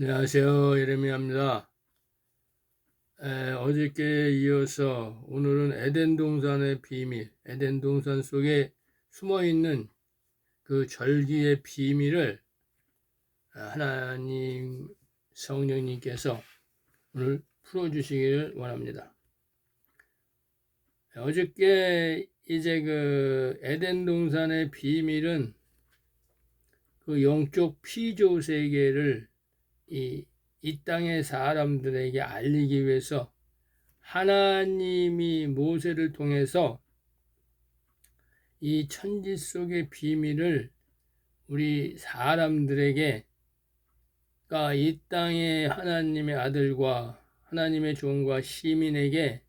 안녕하세요. 예레미야입니다. 어저께 이어서 오늘은 에덴 동산의 비밀, 에덴 동산 속에 숨어 있는 그 절기의 비밀을 하나님 성령님께서 오늘 풀어주시기를 원합니다. 어저께 이제 그 에덴 동산의 비밀은 그 영적 피조 세계를 이 땅의 사람들에게 알리기 위해서 하나님이 모세를 통해서 이 천지 속의 비밀을 우리 사람들에게, 그러니까 이 땅의 하나님의 아들과 하나님의 종과 시민에게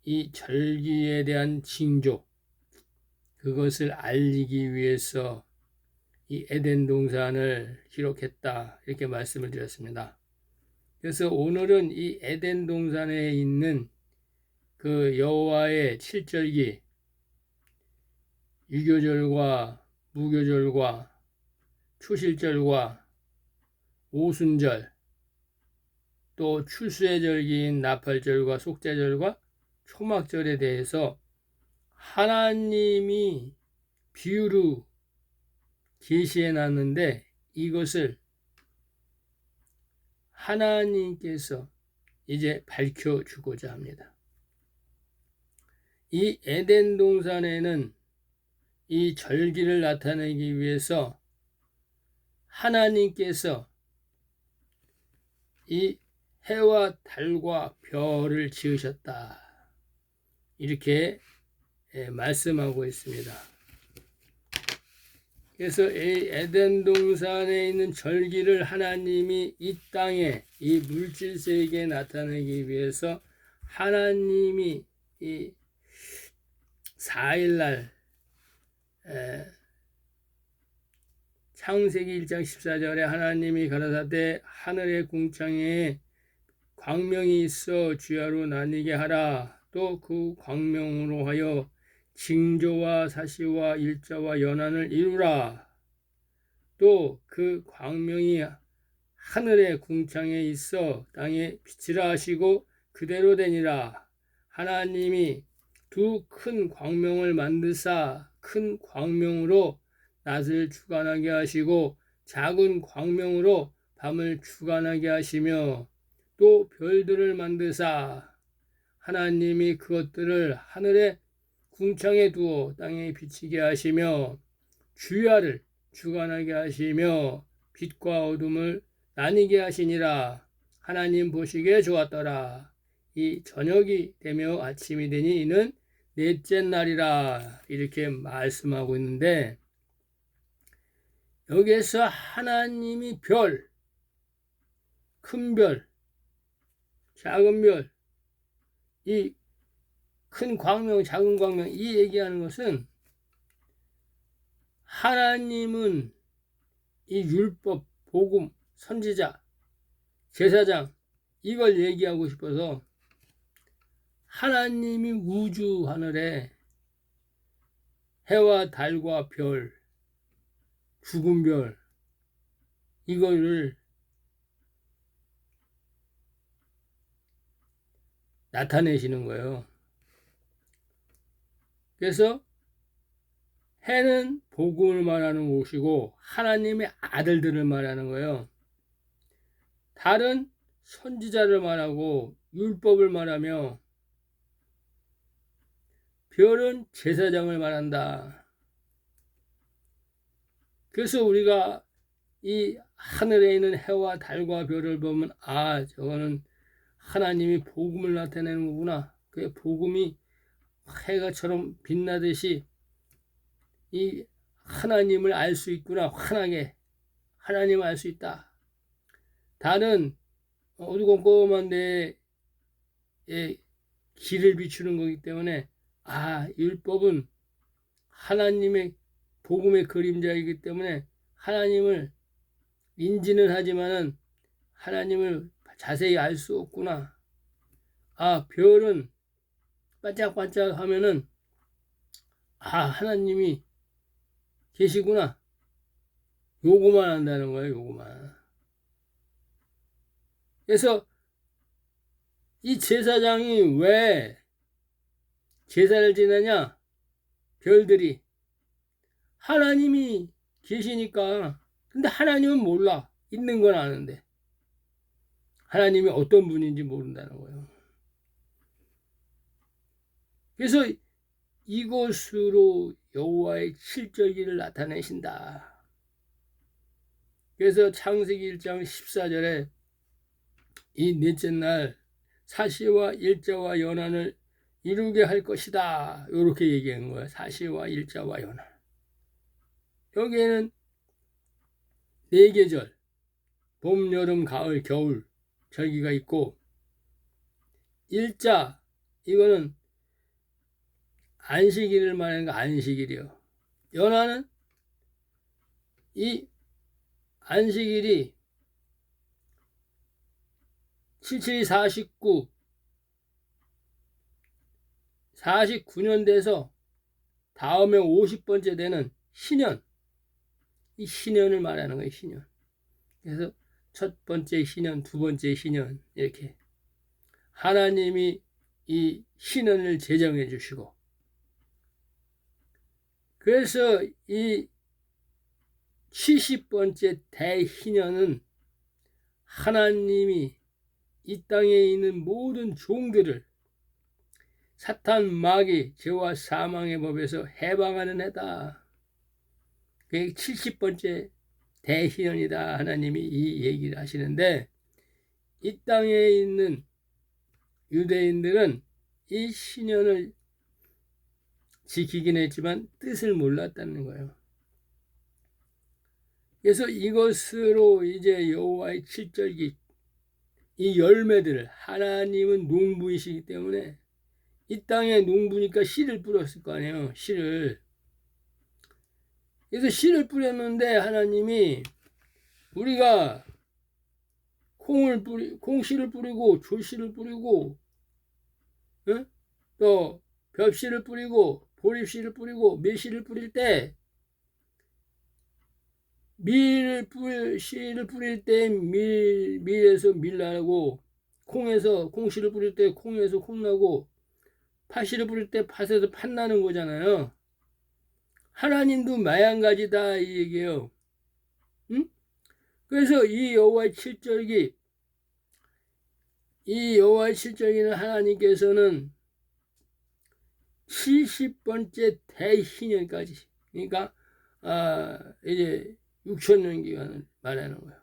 이 절기에 대한 징조, 그것을 알리기 위해서 이 에덴 동산을 기록했다, 이렇게 말씀을 드렸습니다. 그래서 오늘은 이 에덴 동산에 있는 그 여호와의 7절기, 유교절과 무교절과 초실절과 오순절, 또 추수의 절기인 나팔절과 속죄절과 초막절에 대해서 하나님이 비유로 계시해 놨는데, 이것을 하나님께서 이제 밝혀주고자 합니다. 이 에덴 동산에는 이 절기를 나타내기 위해서 하나님께서 이 해와 달과 별을 지으셨다, 이렇게 말씀하고 있습니다. 그래서 이 에덴 동산에 있는 절기를 하나님이 이 땅에, 이 물질 세계에 나타내기 위해서 하나님이 이 4일날 창세기 1장 14절에 하나님이 가라사대 하늘의 궁창에 광명이 있어 주야로 나뉘게 하라. 또 그 광명으로 하여 징조와 사시와 일자와 연한을 이루라. 또 그 광명이 하늘의 궁창에 있어 땅에 비치라 하시고 그대로 되니라. 하나님이 두 큰 광명을 만드사 큰 광명으로 낮을 주관하게 하시고 작은 광명으로 밤을 주관하게 하시며, 또 별들을 만드사 하나님이 그것들을 하늘의 궁창에 두어 땅에 비치게 하시며 주야를 주관하게 하시며 빛과 어둠을 나뉘게 하시니라. 하나님 보시기에 좋았더라. 이 저녁이 되며 아침이 되니 이는 넷째 날이라, 이렇게 말씀하고 있는데, 여기에서 하나님이 별, 큰 별, 작은 별, 이 큰 광명, 작은 광명, 이 얘기하는 것은 하나님은 이 율법, 복음, 선지자, 제사장, 이걸 얘기하고 싶어서 하나님이 우주 하늘에 해와 달과 별, 죽은 별, 이거를 나타내시는 거예요. 그래서 해는 복음을 말하는 것이고 하나님의 아들들을 말하는 거예요. 달은 선지자를 말하고 율법을 말하며, 별은 제사장을 말한다. 그래서 우리가 이 하늘에 있는 해와 달과 별을 보면, 아, 저거는 하나님이 복음을 나타내는 거구나. 그 복음이 해가처럼 빛나듯이 이 하나님을 알 수 있구나. 환하게 하나님을 알 수 있다. 달은 어두컴컴한 데에 길을 비추는 거기 때문에, 아, 율법은 하나님의 복음의 그림자이기 때문에 하나님을 인지는 하지만은 하나님을 자세히 알 수 없구나. 아, 별은 반짝반짝 하면은, 아, 하나님이 계시구나. 요거만 한다는 거예요, 요거만. 그래서 이 제사장이 왜 제사를 지내냐? 별들이 하나님이 계시니까. 근데 하나님은 몰라. 있는 건 아는데 하나님이 어떤 분인지 모른다는 거예요. 그래서 이곳으로 여호와의 칠절기를 나타내신다. 그래서 창세기 1장 14절에 이 넷째 날 사시와 일자와 연한을 이루게 할 것이다. 이렇게 얘기한 거예요. 사시와 일자와 연한. 여기에는 네 계절, 봄, 여름, 가을, 겨울 절기가 있고, 일자, 이거는 안식일을 말하는 거 안식일이요. 연한은 이 안식일이 77이 49년 돼서 다음에 50번째 되는 신년, 이 신년을 말하는 거예요. 신년. 그래서 첫 번째 신년, 두 번째 신년, 이렇게 하나님이 이 신년을 제정해 주시고, 그래서 이 70번째 대신년은 하나님이 이 땅에 있는 모든 종들을 사탄, 마귀, 죄와 사망의 법에서 해방하는 해다. 그게 70번째 대신년이다. 하나님이 이 얘기를 하시는데, 이 땅에 있는 유대인들은 이 신년을 지키긴 했지만 뜻을 몰랐다는 거예요. 그래서 이것으로 이제 여호와의 칠절기, 이 열매들을, 하나님은 농부이시기 때문에 이 땅에 농부니까 씨를 뿌렸을 거 아니에요. 씨를. 그래서 씨를 뿌렸는데 하나님이 우리가 콩씨를 뿌리고 조씨를 뿌리고, 응? 또 벽씨를 뿌리고 보립씨를 뿌리고 매씨를 뿌릴 때, 씨를 뿌릴 때 밀에서 밀나고, 콩씨를 뿌릴 때 콩에서 콩나고, 팥씨를 뿌릴 때 팥에서 팥 나는 거잖아요. 하나님도 마찬가지다 이 얘기예요. 응? 그래서 이 여호와의 칠절기는 하나님께서는 70번째 대신년까지, 그러니까 이제 6천년 기간을 말하는 거예요.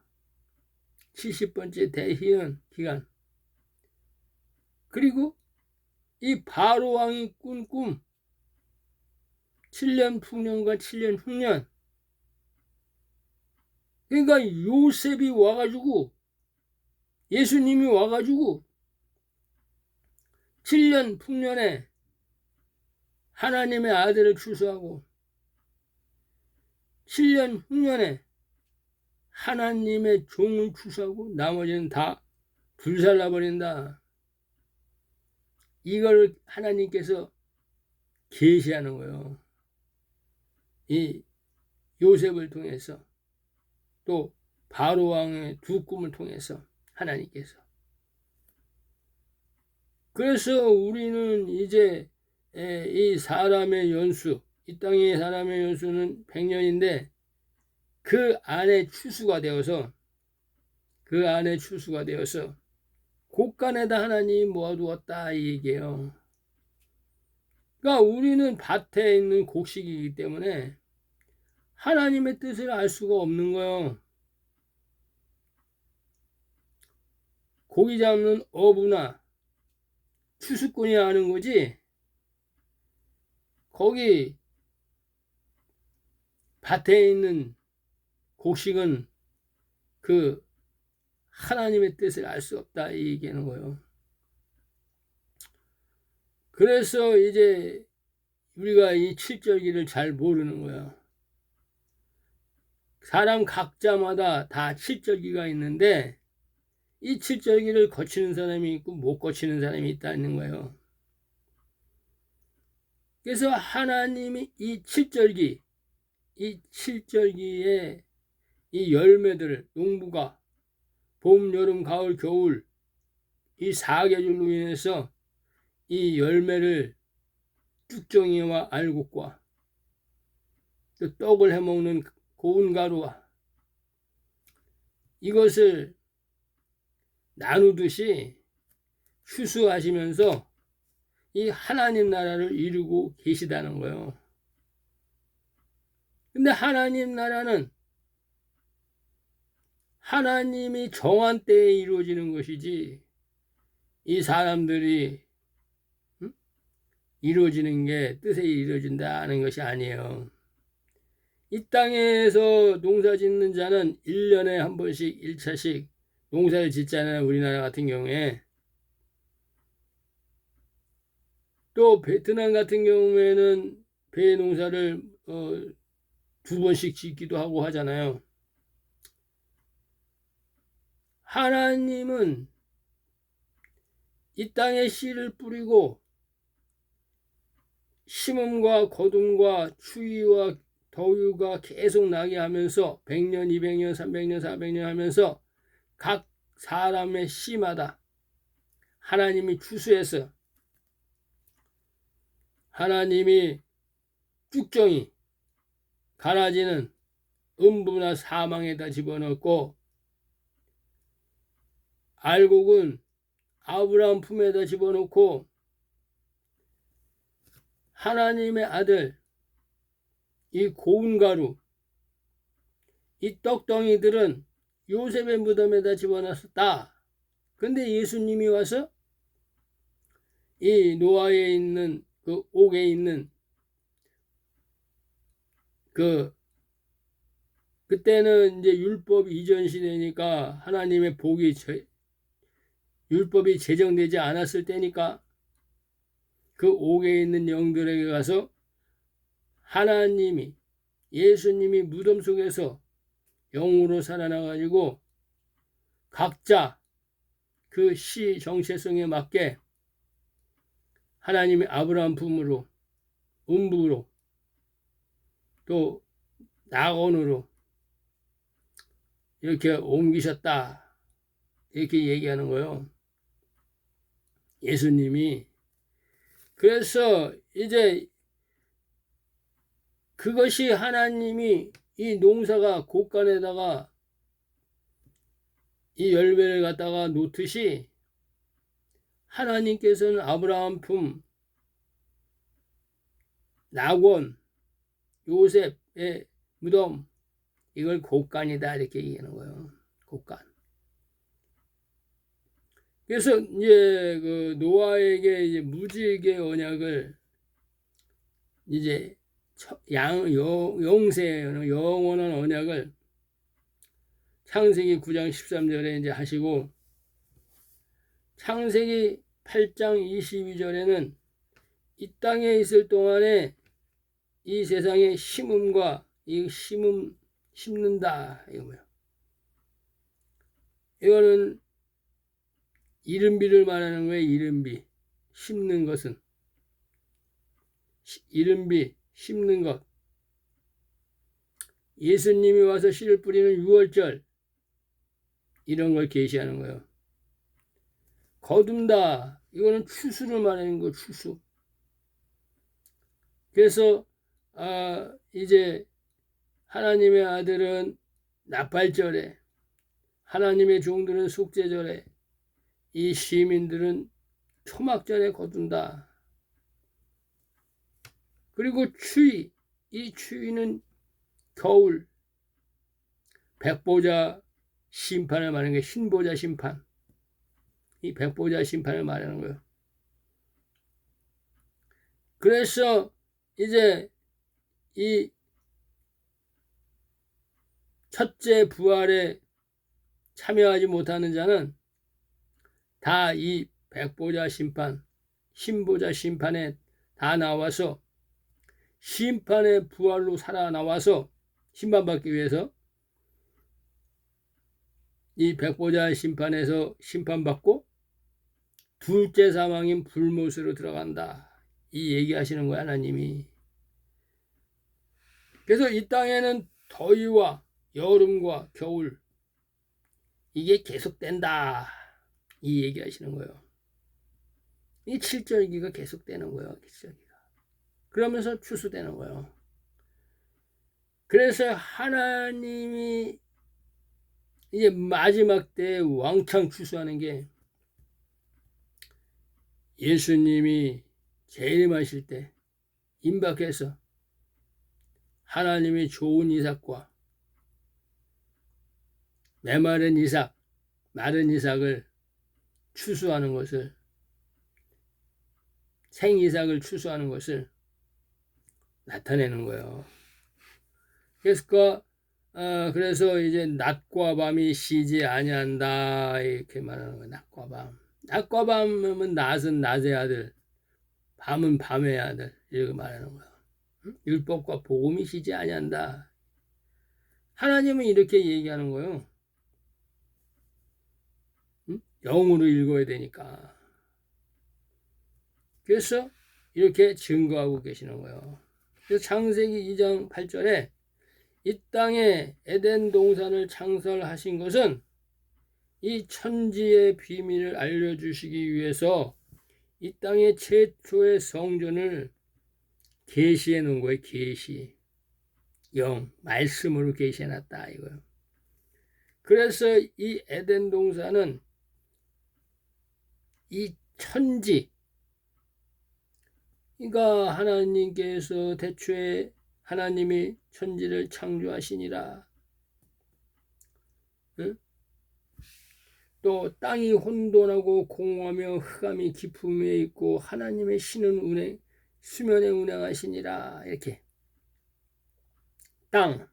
70번째 대신년 기간. 그리고 이 바로 왕이 꾼 꿈, 7년 풍년과 7년 흉년. 그러니까 요셉이 와가지고, 예수님이 와가지고 7년 풍년에 하나님의 아들을 출소하고 7년 흉년에 하나님의 종을 출소하고 나머지는 다 불살라버린다. 이걸 하나님께서 계시하는 거예요. 이 요셉을 통해서, 또 바로 왕의 두 꿈을 통해서 하나님께서. 그래서 우리는 이제 이 사람의 연수, 이 땅의 사람의 연수는 100년인데 그 안에 추수가 되어서 곳간에다 하나님이 모아두었다 이 얘기예요. 그러니까 우리는 밭에 있는 곡식이기 때문에 하나님의 뜻을 알 수가 없는 거예요. 고기 잡는 어부나 추수꾼이 아는 거지, 거기 밭에 있는 곡식은 그 하나님의 뜻을 알 수 없다 이 얘기하는 거예요. 그래서 이제 우리가 이 칠절기를 잘 모르는 거야. 사람 각자마다 다 칠절기가 있는데 이 칠절기를 거치는 사람이 있고 못 거치는 사람이 있다는 거예요. 그래서 하나님이 이 칠절기의 이 열매들을, 농부가 봄, 여름, 가을, 겨울 이 사계절로 인해서 이 열매를 쭉정이와 알곡과 또 떡을 해먹는 고운 가루와 이것을 나누듯이 추수하시면서 이 하나님 나라를 이루고 계시다는 거예요. 근데 하나님 나라는 하나님이 정한 때에 이루어지는 것이지 이 사람들이 이루어지는 게 뜻에 이루어진다는 것이 아니에요. 이 땅에서 농사 짓는 자는 1년에 한 번씩 1차씩 농사를 짓잖아요. 우리나라 같은 경우에. 또 베트남 같은 경우에는 배 농사를 2번씩 짓기도 하고 하잖아요. 하나님은 이 땅에 씨를 뿌리고 심음과 거둠과 추위와 더위가 계속 나게 하면서 100년, 200년, 300년, 400년 하면서 각 사람의 씨마다 하나님이 추수해서 하나님이 쭉정이 가라지는 음부나 사망에다 집어넣고 알곡은 아브라함 품에다 집어넣고 하나님의 아들 이 고운 가루 이 떡덩이들은 요셉의 무덤에다 집어넣었다. 근데 예수님이 와서 이 노아에 있는 그 옥에 있는 그때는 이제 율법 이전 시대니까 하나님의 복이 율법이 제정되지 않았을 때니까 그 옥에 있는 영들에게 가서 하나님이 예수님이 무덤 속에서 영으로 살아나가지고 각자 그 시 정체성에 맞게 하나님이 아브라함 품으로 음부로 또 낙원으로 이렇게 옮기셨다 이렇게 얘기하는 거예요. 예수님이. 그래서 이제 그것이 하나님이 이 농사가 곳간에다가 이 열매를 갖다가 놓듯이 하나님께서는 아브라함 품 낙원 요셉의 무덤 이걸 곳간이다 이렇게 얘기하는 거예요. 곳간. 그래서 이제 그 노아에게 이제 무지개 언약을 이제 영세 영원한 언약을 창세기 9장 13절에 이제 하시고 창세기 8장 22절에는 이 땅에 있을 동안에 이 세상의 심음과 이 심는다 이거 뭐야? 이거는 이른비를 말하는 거예요. 이른비 심는 것은 이른비 심는 것. 예수님이 와서 씨를 뿌리는 6월절 이런 걸 계시하는 거예요. 거둔다 이거는 추수를 말하는 거 추수. 그래서 이제 하나님의 아들은 나팔절에 하나님의 종들은 속죄절에 이 시민들은 초막절에 거둔다. 그리고 추위 이 추위는 겨울 백보자 심판을 말하는 게 흰보자 심판 이 백보자 심판을 말하는 거예요. 그래서 이제 이 첫째 부활에 참여하지 못하는 자는 다 이 백보자 심판, 흰보자 심판에 다 나와서 심판의 부활로 살아나와서 심판받기 위해서 이 백보자 심판에서 심판받고 둘째 사망인 불못으로 들어간다. 이 얘기하시는 거야 하나님이. 그래서 이 땅에는 더위와 여름과 겨울 이게 계속된다. 이 얘기하시는 거예요. 이 7절기가 계속되는 거예요. 7절기가. 그러면서 추수되는 거예요. 그래서 하나님이 이제 마지막 때 왕창 추수하는 게 예수님이 재림하실 때 임박해서 하나님이 좋은 이삭과 메마른 이삭, 마른 이삭을 추수하는 것을, 생이삭을 추수하는 것을 나타내는 거예요. 그래서 이제 낮과 밤이 쉬지 아니한다 이렇게 말하는 거예요. 낮과 밤. 낮과 밤은 낮은 낮의 아들, 밤은 밤의 아들 이렇게 말하는 거예요. 율법과 복음이 쉬지 아니한다. 하나님은 이렇게 얘기하는 거예요. 영으로 읽어야 되니까. 그래서 이렇게 증거하고 계시는 거예요. 그래서 창세기 2장 8절에 이 땅에 에덴 동산을 창설하신 것은 이 천지의 비밀을 알려주시기 위해서 이 땅의 최초의 성전을 계시해 놓은 거예요. 계시. 영, 말씀으로 계시해 놨다 이거예요. 그래서 이 에덴 동산은 이 천지, 그러니까 하나님께서 태초에 하나님이 천지를 창조하시니라. 응? 또 땅이 혼돈하고 공허하며 흑암이 깊음에 있고 하나님의 신은 수면에 운행하시니라. 이렇게 땅,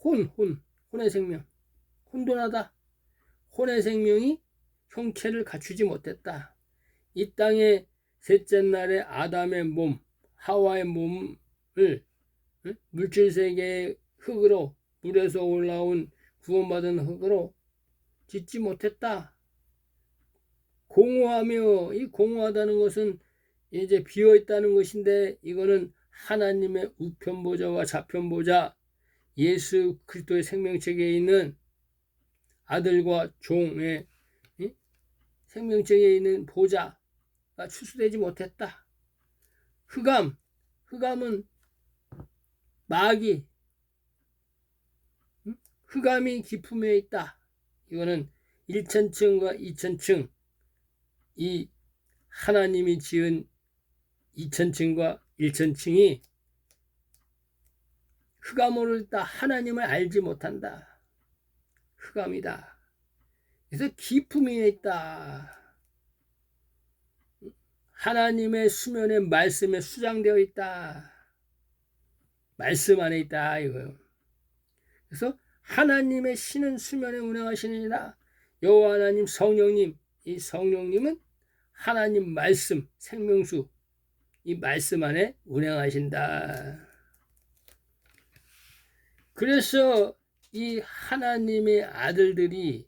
혼의 생명, 혼돈하다. 혼의 생명이 형체를 갖추지 못했다. 이 땅에 셋째 날에 아담의 몸, 하와의 몸을 물질세계의 흙으로, 물에서 올라온 구원받은 흙으로 짓지 못했다. 공허하며, 이 공허하다는 것은 이제 비어있다는 것인데, 이거는 하나님의 우편보좌와 좌편보좌, 예수 그리스도의 생명책에 있는 아들과 종의 생명책에 있는 보좌가 추수되지 못했다. 흑암은 마귀, 흑암이 깊음에 있다. 이거는 1천층과 2천층, 이 하나님이 지은 2천층과 1천층이 흑암으로 있다. 하나님을 알지 못한다. 흑암이다. 그래서 깊음에 있다. 하나님의 수면에 말씀에 수장되어 있다. 말씀 안에 있다 이거예요. 그래서 하나님의 신은 수면에 운행하시느니라. 여호와 하나님 성령님, 이 성령님은 하나님 말씀, 생명수, 이 말씀 안에 운행하신다. 그래서 이 하나님의 아들들이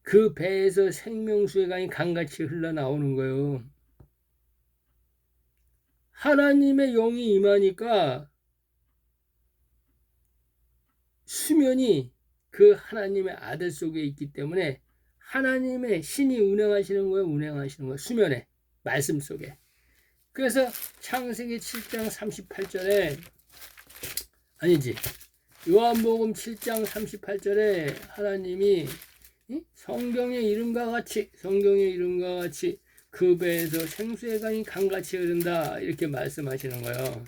그 배에서 생명수의 강이 강같이 흘러나오는 거예요. 하나님의 영이 임하니까 수면이 그 하나님의 아들 속에 있기 때문에 하나님의 신이 운행하시는 거예요. 수면에, 말씀 속에. 그래서 창세기 7장 38절에 아니지, 요한복음 7장 38절에 하나님이 성경의 이름과 같이 그 배에서 생수의 강이 강같이 흐른다 이렇게 말씀하시는 거예요.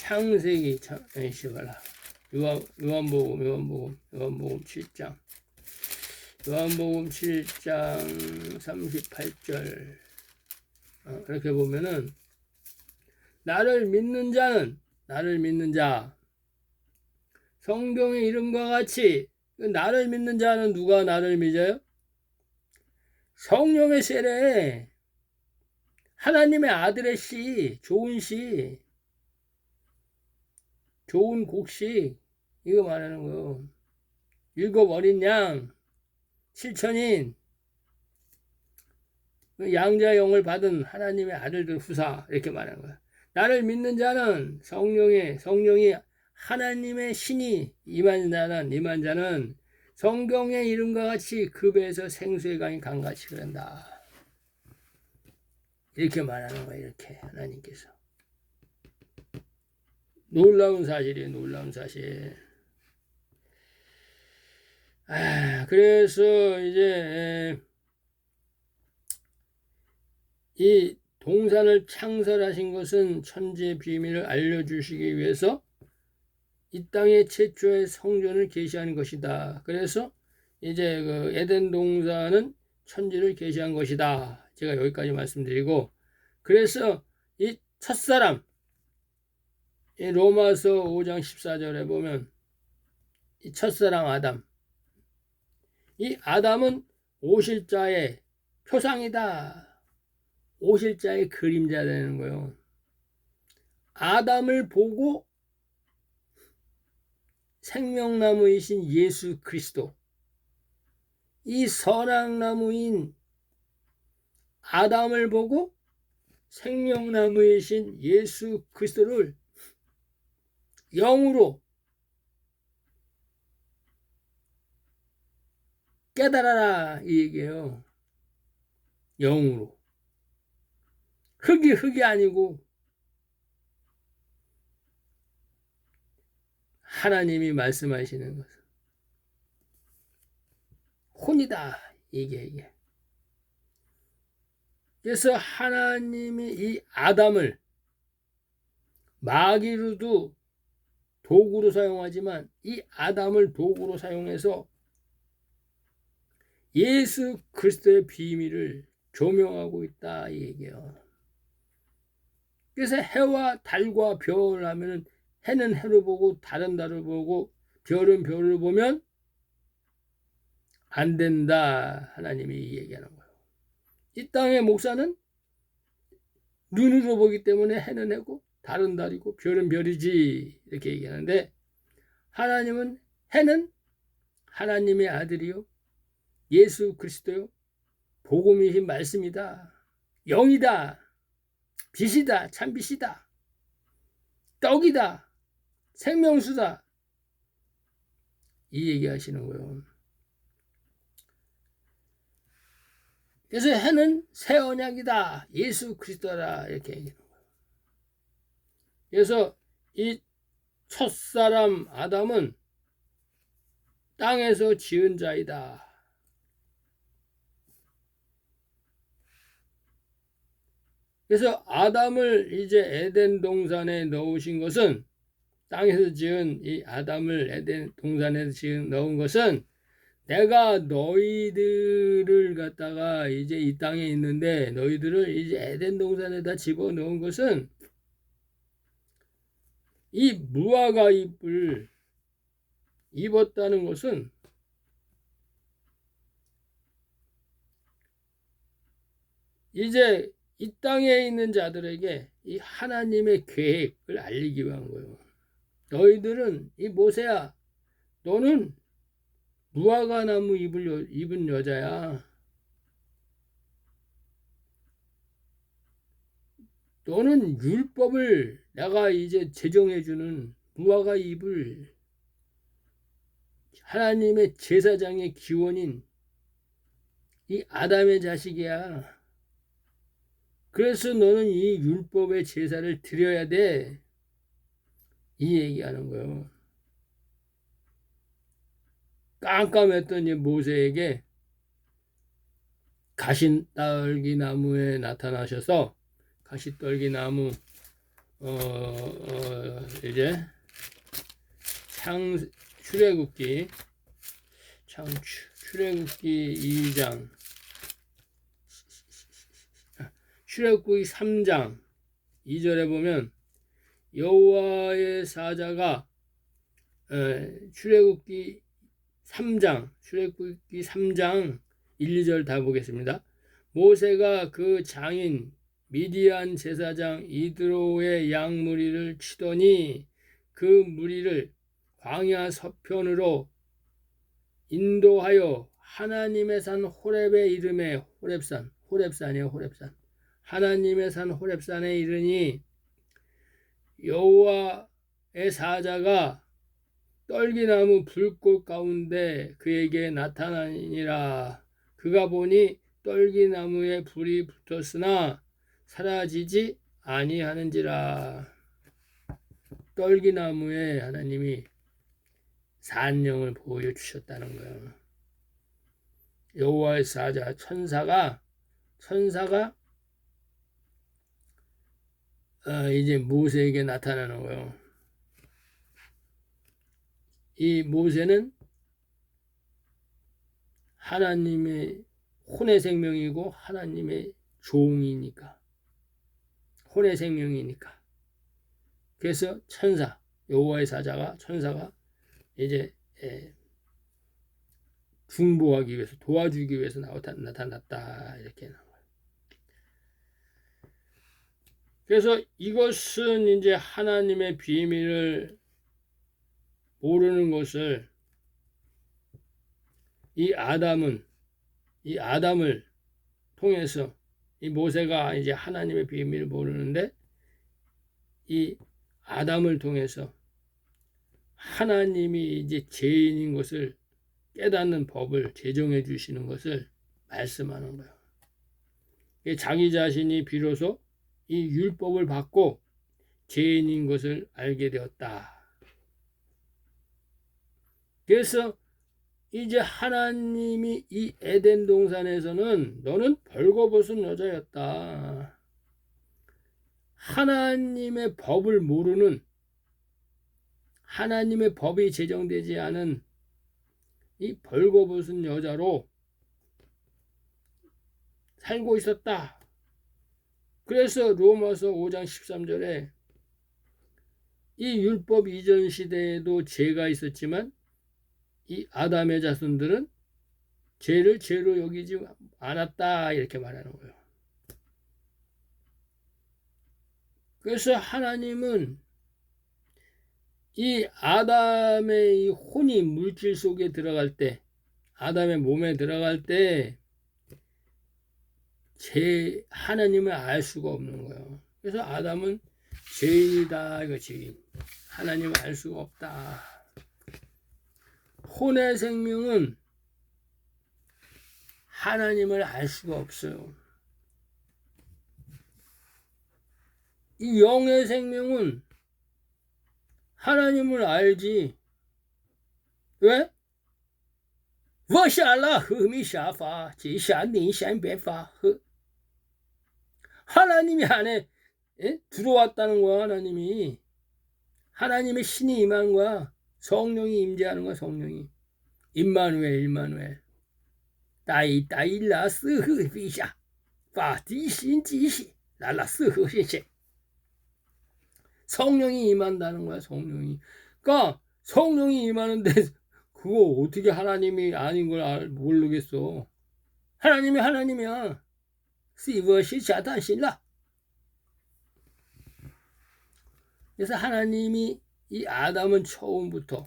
창세기 요한복음 7장 요한복음 7장 38절 이렇게 보면은 나를 믿는 자 성경의 이름과 같이 나를 믿는 자는 누가 나를 믿어요? 성령의 세례 하나님의 아들의 좋은 곡식 이거 말하는 거예요. 7 어린 양 7천인 양자 영을 받은 하나님의 아들들 후사 이렇게 말하는 거예요. 나를 믿는 자는 성령이 하나님의 신이 임한 자는 성경의 이름과 같이 그 배에서 생수의 강이 강같이 흐른다. 이렇게 말하는 거예요. 이렇게 하나님께서. 놀라운 사실이에요. 놀라운 사실. 그래서 이제 이 동산을 창설하신 것은 천지의 비밀을 알려주시기 위해서 이 땅의 최초의 성전을 계시하는 것이다. 그래서 이제 그 에덴 동산은 천지를 계시한 것이다. 제가 여기까지 말씀드리고, 그래서 이 첫사람, 이 로마서 5장 14절에 보면 이 첫사람 아담, 이 아담은 오실 자의 표상이다. 오실 자의 그림자 되는 거예요. 아담을 보고 생명나무이신 예수 그리스도, 이 선악나무인 아담을 보고 생명나무이신 예수 그리스도를 영으로 깨달아라 이 얘기예요. 영으로. 흙이 아니고 하나님이 말씀하시는 것은 혼이다 이게. 그래서 하나님이 이 아담을 마귀로도 도구로 사용하지만 이 아담을 도구로 사용해서 예수 그리스도의 비밀을 조명하고 있다 이 얘기예요. 그래서 해와 달과 별 하면은 해는 해를 보고 달은 달을 보고 별은 별을 보면 안 된다. 하나님이 얘기하는 거예요. 이 땅의 목사는 눈으로 보기 때문에 해는 해고 달은 달이고 별은 별이지 이렇게 얘기하는데, 하나님은 해는 하나님의 아들이요 예수 그리스도요 복음이신 말씀이다. 영이다. 빛이다. 참빛이다. 떡이다. 생명수다. 이 얘기하시는 거예요. 그래서 해는 새 언약이다. 예수 그리스도라 이렇게 얘기하는 거예요. 그래서 이 첫사람 아담은 땅에서 지은 자이다. 그래서 아담을 이제 에덴 동산에 넣으신 것은, 땅에서 지은 이 아담을 에덴 동산에 넣은 것은, 내가 너희들을 갖다가 이제 이 땅에 있는데 너희들을 이제 에덴 동산에다 집어 넣은 것은 이 무화과 잎을 입었다는 것은 이제 이 땅에 있는 자들에게 이 하나님의 계획을 알리기 위한 거예요. 너희들은 이 모세야, 너는 무화과 나무 입은 여자야. 너는 율법을 내가 이제 제정해주는 무화과 잎을 하나님의 제사장의 기원인 이 아담의 자식이야. 그래서 너는 이 율법의 제사를 드려야 돼. 이 얘기하는 거예요. 깜깜했던 이 모세에게 가시떨기 나무에 나타나셔서 가시떨기 나무 이제 출애굽기 2장 출애굽기 3장 2절에 보면 여호와의 사자가 출애굽기 3장 1, 2절 다 보겠습니다. 모세가 그 장인 미디안 제사장 이드로의 양 무리를 치더니 그 무리를 광야 서편으로 인도하여 하나님의 산 호렙의 이름에 호렙산이에요. 호렙산. 하나님의 산 호렙산에 이르니 여호와의 사자가 떨기나무 불꽃 가운데 그에게 나타나니라. 그가 보니 떨기나무에 불이 붙었으나 사라지지 아니하는지라. 떨기나무에 하나님이 산령을 보여주셨다는 거예요. 여호와의 사자 천사가 이제 모세에게 나타나는 거예요. 이 모세는 하나님의 혼의 생명이고 하나님의 종이니까, 혼의 생명이니까. 그래서 여호와의 천사가 이제 중보하기 위해서, 도와주기 위해서 나타났다, 이렇게 나와요. 그래서 이것은 이제 하나님의 비밀을 모르는 것을 이 아담을 통해서, 이 모세가 이제 하나님의 비밀을 모르는데 이 아담을 통해서 하나님이 이제 죄인인 것을 깨닫는 법을 제정해 주시는 것을 말씀하는 거예요. 자기 자신이 비로소 이 율법을 받고 죄인인 것을 알게 되었다. 그래서 이제 하나님이 이 에덴 동산에서는 너는 벌거벗은 여자였다. 하나님의 법을 모르는, 하나님의 법이 제정되지 않은 이 벌거벗은 여자로 살고 있었다. 그래서 로마서 5장 13절에 이 율법 이전 시대에도 죄가 있었지만 이 아담의 자손들은 죄를 죄로 여기지 않았다, 이렇게 말하는 거예요. 그래서 하나님은 이 아담의 이 혼이 물질 속에 들어갈 때, 아담의 몸에 들어갈 때 하나님을 알 수가 없는 거예요. 그래서 아담은 죄인이다, 이거 죄인. 하나님을 알 수가 없다. 혼의 생명은 하나님을 알 수가 없어요. 이 영의 생명은 하나님을 알지. 왜? 我下了和米下法，即下宁善变法和 하나님이 안에 들어왔다는 거야. 하나님의 신이 임한 거야. 성령이 임재하는 거야. 성령이. 임마누엘. 따이라스흐비샤 파디신지시 라라스흐신시. 성령이 임한다는 거야. 성령이. 그러니까 성령이 임하는데 그거 어떻게 하나님이 아닌 걸 모르겠어. 하나님이 하나님이야. 시버시샤단신라. 그래서 하나님이 이 아담은 처음부터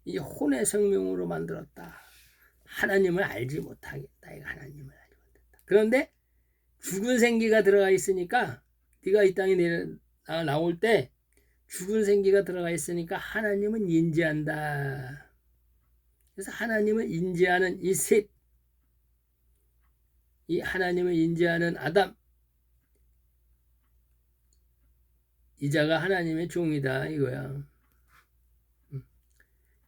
이 혼의 생명으로 만들었다. 하나님을 알지 못하겠다. 이거 하나님을 알지 못했다. 그런데 죽은 생기가 들어가 있으니까, 네가 이 땅에 나올 때 죽은 생기가 들어가 있으니까 하나님은 인지한다. 그래서 하나님을 인지하는 이 셋, 이 하나님을 인지하는 아담, 이 자가 하나님의 종이다, 이거야.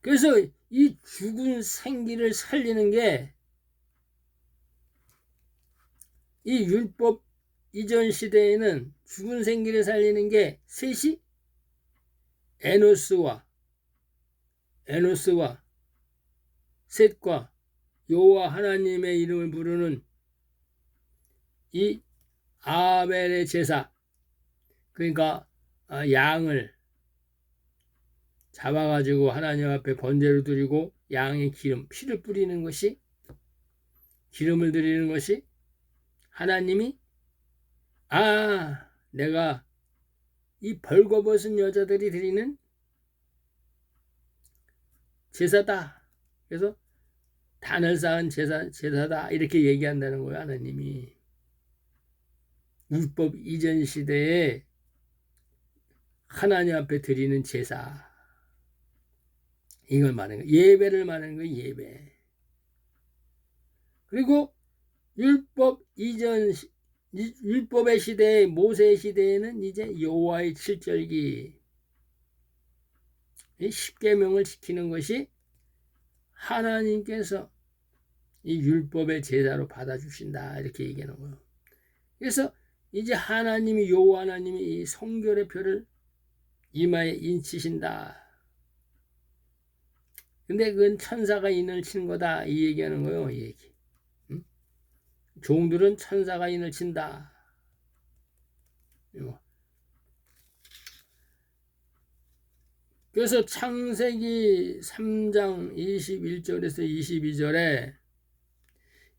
그래서 이 죽은 생기를 살리는 게, 이 율법 이전 시대에는 죽은 생기를 살리는 게 셋이 에노스와 셋과 여호와 하나님의 이름을 부르는 이 아벨의 제사, 그러니까 양을 잡아가지고 하나님 앞에 번제로 드리고 양의 피를 뿌리는 것이, 기름을 드리는 것이 하나님이 내가 이 벌거벗은 여자들이 드리는 제사다. 그래서 단을 쌓은 제사다, 이렇게 얘기한다는 거예요. 하나님이 율법 이전 시대에 하나님 앞에 드리는 제사. 이걸 말하는 거예요. 예배를 말하는 거예요. 예배. 그리고 율법 이전 율법의 시대에 모세 시대에는 이제 여호와의 칠절기 이 십계명을 지키는 것이 하나님께서 이 율법의 제사로 받아주신다 이렇게 얘기하는 거예요. 그래서 이제 하나님이 여호와 하나님이 이 성결의 표를 이마에 인치신다. 근데 그건 천사가 인을 치는 거다 이 얘기하는 거예요. 이 얘기. 종들은 천사가 인을 친다. 그래서 창세기 3장 21절에서 22절에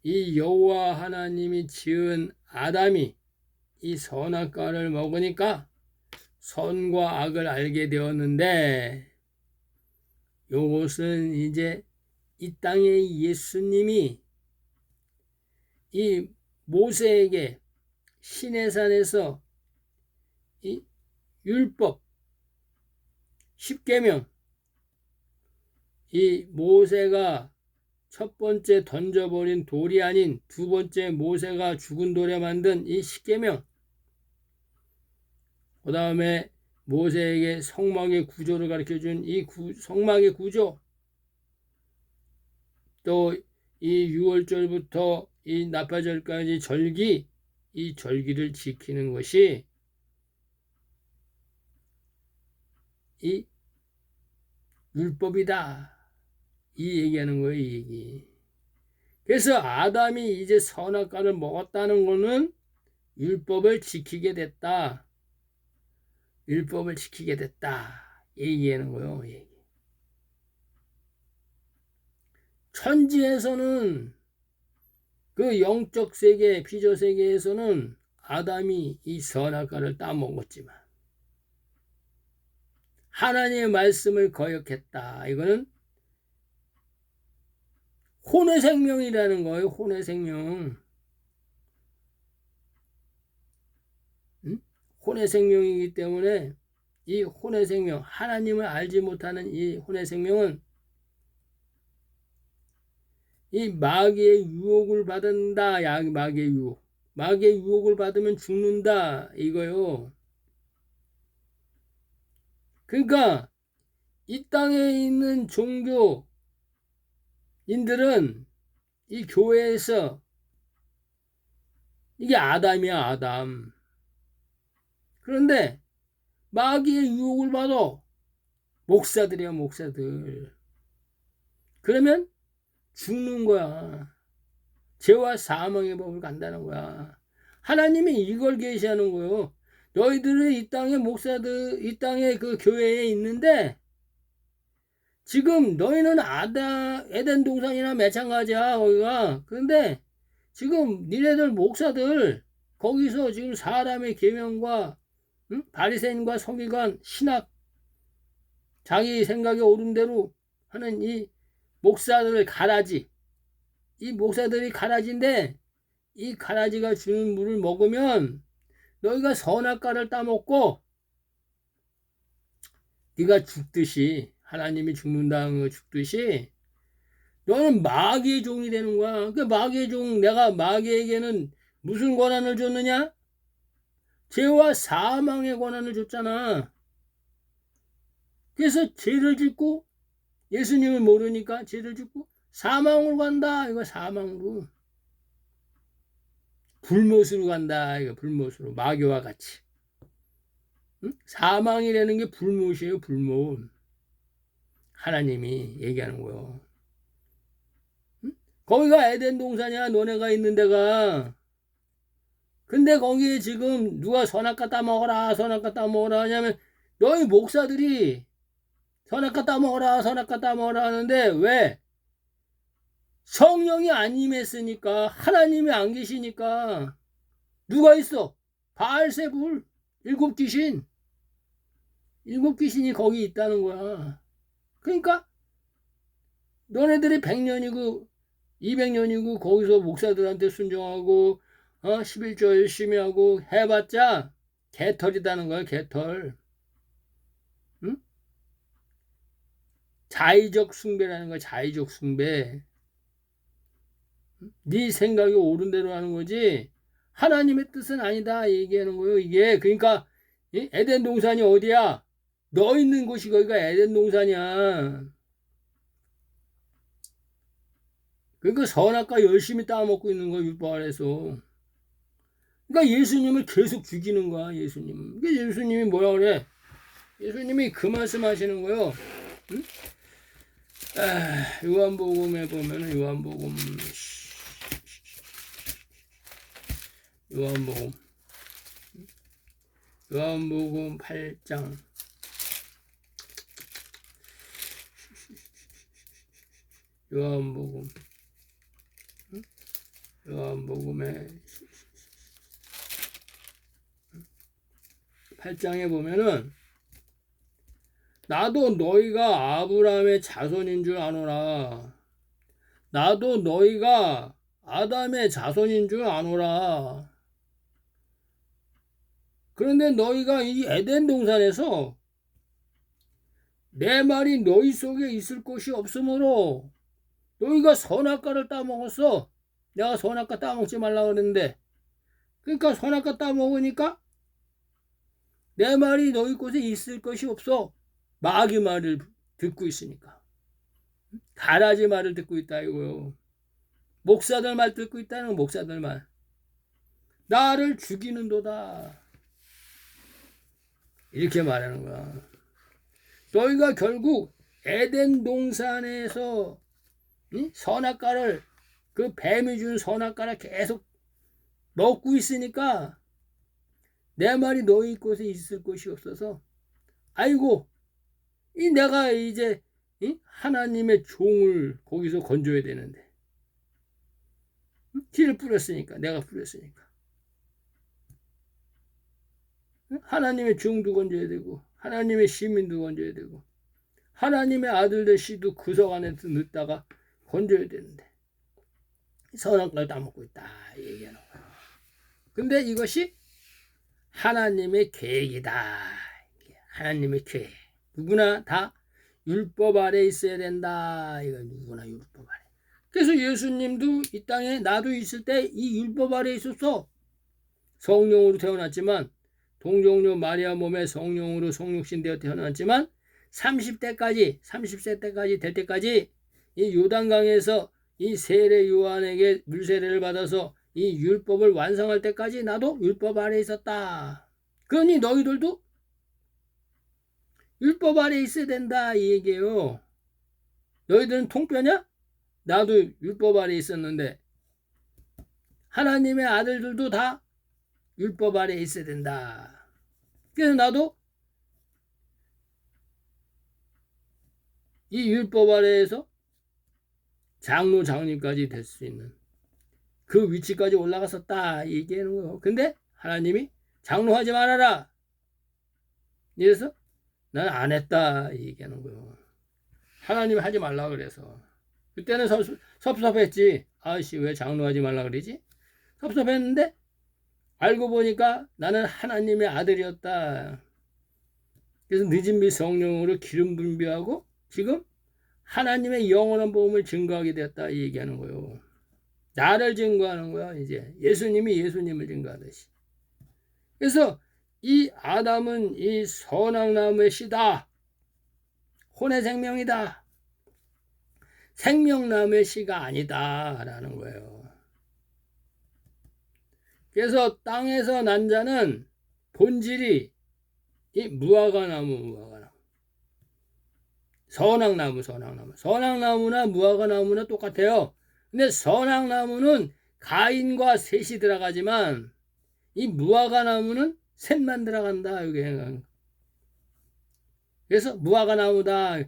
이 여호와 하나님이 지은 아담이 이 선악과를 먹으니까 선과 악을 알게 되었는데 요것은 이제 이 땅의 예수님이 이 모세에게 시내산에서 이 율법 십계명 이 모세가 첫 번째 던져버린 돌이 아닌 두 번째 모세가 죽은 돌에 만든 이 십계명 그 다음에 모세에게 성막의 구조를 가르쳐준 이 성막의 구조 또 이 6월절부터 이 나팔절까지 절기 이 절기를 지키는 것이 이 율법이다 이 얘기하는 거예요. 이 얘기. 그래서 아담이 이제 선악과를 먹었다는 것은 율법을 지키게 됐다. 율법을 지키게 됐다. 얘기하는 거예요. 얘기. 천지에서는 그 영적 세계, 피조 세계에서는 아담이 이 선악과를 따먹었지만 하나님의 말씀을 거역했다. 이거는 혼의 생명이라는 거예요. 혼의 생명. 혼의 생명이기 때문에 이 혼의 생명, 하나님을 알지 못하는 이 혼의 생명은 이 마귀의 유혹을 받는다. 마귀의 유혹. 마귀의 유혹을 받으면 죽는다. 이거요. 그러니까 이 땅에 있는 종교인들은 이 교회에서 이게 아담이야, 아담. 그런데 마귀의 유혹을 받아. 목사들이야, 목사들. 그러면 죽는 거야. 죄와 사망의 법을 간다는 거야. 하나님이 이걸 계시하는 거예요. 너희들은 이 땅의 목사들, 이 땅의 그 교회에 있는데 지금 너희는 에덴 동산이나 마찬가지야, 거기가. 그런데 지금 니네들 목사들 거기서 지금 사람의 계명과 바리새인과 서기관 신학 자기 생각에 옳은 대로 하는 이 목사들을 가라지. 이 목사들이 가라지인데 이 가라지가 주는 물을 먹으면 너희가 선악과를 따먹고 네가 죽듯이 하나님이 죽는다는 거 죽듯이 너는 마귀의 종이 되는 거야. 그 마귀의 종 내가 마귀에게는 무슨 권한을 줬느냐? 죄와 사망의 권한을 줬잖아. 그래서 죄를 짓고 예수님을 모르니까 죄를 짓고 사망으로 간다. 이거 사망으로. 불못으로 간다. 이거 불못으로. 마귀와 같이. 응? 사망이라는 게 불못이에요. 불못. 하나님이 얘기하는 거요. 응? 거기가 에덴 동산이야. 너네가 있는 데가. 근데 거기에 지금 누가 선악과 따먹어라. 선악과 따먹어라 하냐면 너희 목사들이 선악과 따먹어라. 선악과 따먹어라 하는데 왜? 성령이 안 임했으니까 하나님이 안 계시니까 누가 있어? 바알세불 일곱 귀신이 거기 있다는 거야. 그러니까 너네들이 100년이고 200년이고 거기서 목사들한테 순종하고 11조 열심히 하고 해봤자 개털이다는 거야. 개털. 응? 자의적 숭배라는 거야. 자의적 숭배. 네 생각이 옳은 대로 하는 거지 하나님의 뜻은 아니다 얘기하는 거예요. 이게 그러니까 에덴 동산이 어디야? 너 있는 곳이 거기가 에덴 동산이야. 그러니까 선악과 열심히 따먹고 있는 거야 율법 아래서. 그러니까 예수님을 계속 죽이는 거야 예수님. 그러니까 예수님이 뭐라 그래? 예수님이 그 말씀 하시는 거예요. 응? 요한복음에 보면은 요한복음 8장 요한복음에 8장에 보면은 나도 너희가 아브라함의 자손인 줄 아노라. 나도 너희가 아담의 자손인 줄 아노라. 그런데 너희가 이 에덴 동산에서 내 말이 너희 속에 있을 곳이 없으므로 너희가 선악과를 따먹었어. 내가 선악과 따먹지 말라 그랬는데 그러니까 선악과 따먹으니까 내 말이 너희 곳에 있을 것이 없어. 마귀 말을 듣고 있으니까. 가라지 말을 듣고 있다 이거요. 목사들 말 듣고 있다는 건 목사들 말. 나를 죽이는도다. 이렇게 말하는 거야. 너희가 결국 에덴 동산에서 선악과를 그 뱀이 준 선악과를 계속 먹고 있으니까 내 말이 너희 곳에 있을 곳이 없어서 아이고 내가 이제 하나님의 종을 거기서 건져야 되는데 씨를 뿌렸으니까 내가 뿌렸으니까 하나님의 종도 건져야 되고 하나님의 시민도 건져야 되고 하나님의 아들들 씨도 구석 안에서 넣다가 건져야 되는데 선악과를 따먹고 있다 얘기하는 거야. 근데 이것이 하나님의 계획이다. 하나님의 계획. 누구나 다 율법 아래 있어야 된다. 이거 누구나 율법 아래. 그래서 예수님도 이 땅에 나도 있을 때 이 율법 아래 있었어. 성령으로 태어났지만 동정녀 마리아 몸에 성령으로 성육신 되어 태어났지만 30세 때까지 될 때까지 이 요단강에서 이 세례 요한에게 물세례를 받아서 이 율법을 완성할 때까지 나도 율법 아래 있었다. 그러니 너희들도 율법 아래 있어야 된다 이 얘기예요. 너희들은 통뼈냐? 나도 율법 아래 있었는데 하나님의 아들들도 다 율법 아래 있어야 된다. 그래서 나도 이 율법 아래에서 장로 장님까지 될 수 있는 그 위치까지 올라갔었다 얘기하는 거예요. 근데 하나님이 장로하지 말아라. 이래서 난 안 했다 얘기하는 거예요. 하나님이 하지 말라 그래서 그때는 섭섭했지. 아씨 왜 장로하지 말라 그러지? 섭섭했는데 알고 보니까 나는 하나님의 아들이었다. 그래서 늦은 비 성령으로 기름 분비하고 지금 하나님의 영원한 복음을 증거하게 되었다 얘기하는 거예요. 나를 증거하는 거야 이제. 예수님이 예수님을 증거하듯이. 그래서 이 아담은 이 선악나무의 씨다. 혼의 생명이다. 생명나무의 씨가 아니다 라는 거예요. 그래서 땅에서 난 자는 본질이 이 무화과나무. 선악나무나 무화과나무나 똑같아요. 근데 선악나무는 가인과 셋이 들어가지만 이 무화과나무는 셋만 들어간다. 여기. 그래서 무화과나무다.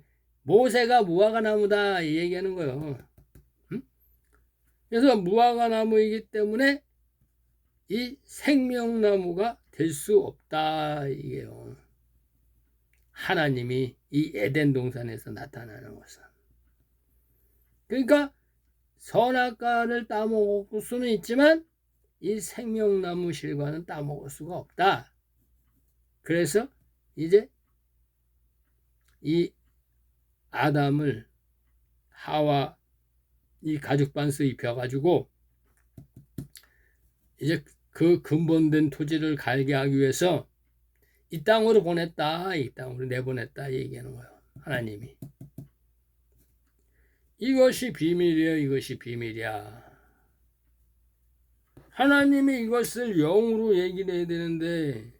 모세가 무화과나무다 얘기하는 거예요. 그래서 무화과나무이기 때문에 이 생명나무가 될 수 없다 이게요. 하나님이 이 에덴 동산에서 나타나는 것은. 그러니까 선악과를 따먹을 수는 있지만 이 생명나무 실과는 따먹을 수가 없다. 그래서 이제 이 아담을 하와 이 가죽반스 입혀가지고 이제 그 근본된 토지를 갈게 하기 위해서 이 땅으로 보냈다. 이 땅으로 내보냈다. 얘기하는 거예요. 하나님이. 이것이 비밀이에요. 이것이 비밀이야. 하나님이 이것을 영으로 얘기를 해야 되는데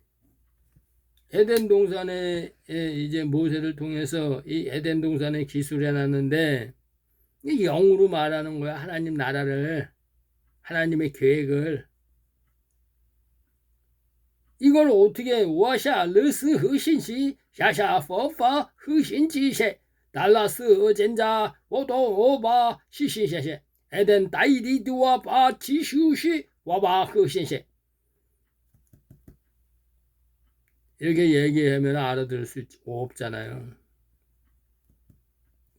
에덴 동산에 이제 모세를 통해서 이 에덴 동산에 기술해 놨는데 이 영으로 말하는 거야. 하나님 나라를, 하나님의 계획을. 이걸 어떻게 와샤 르스 흐신시 샤샤 퍼파 흐신지셰 달라스 어젠자 오도 오바 시시셰셰 에덴 다이리드와 바 지슈시 와바 흐신셰 이렇게 얘기하면 알아들을 수 없잖아요.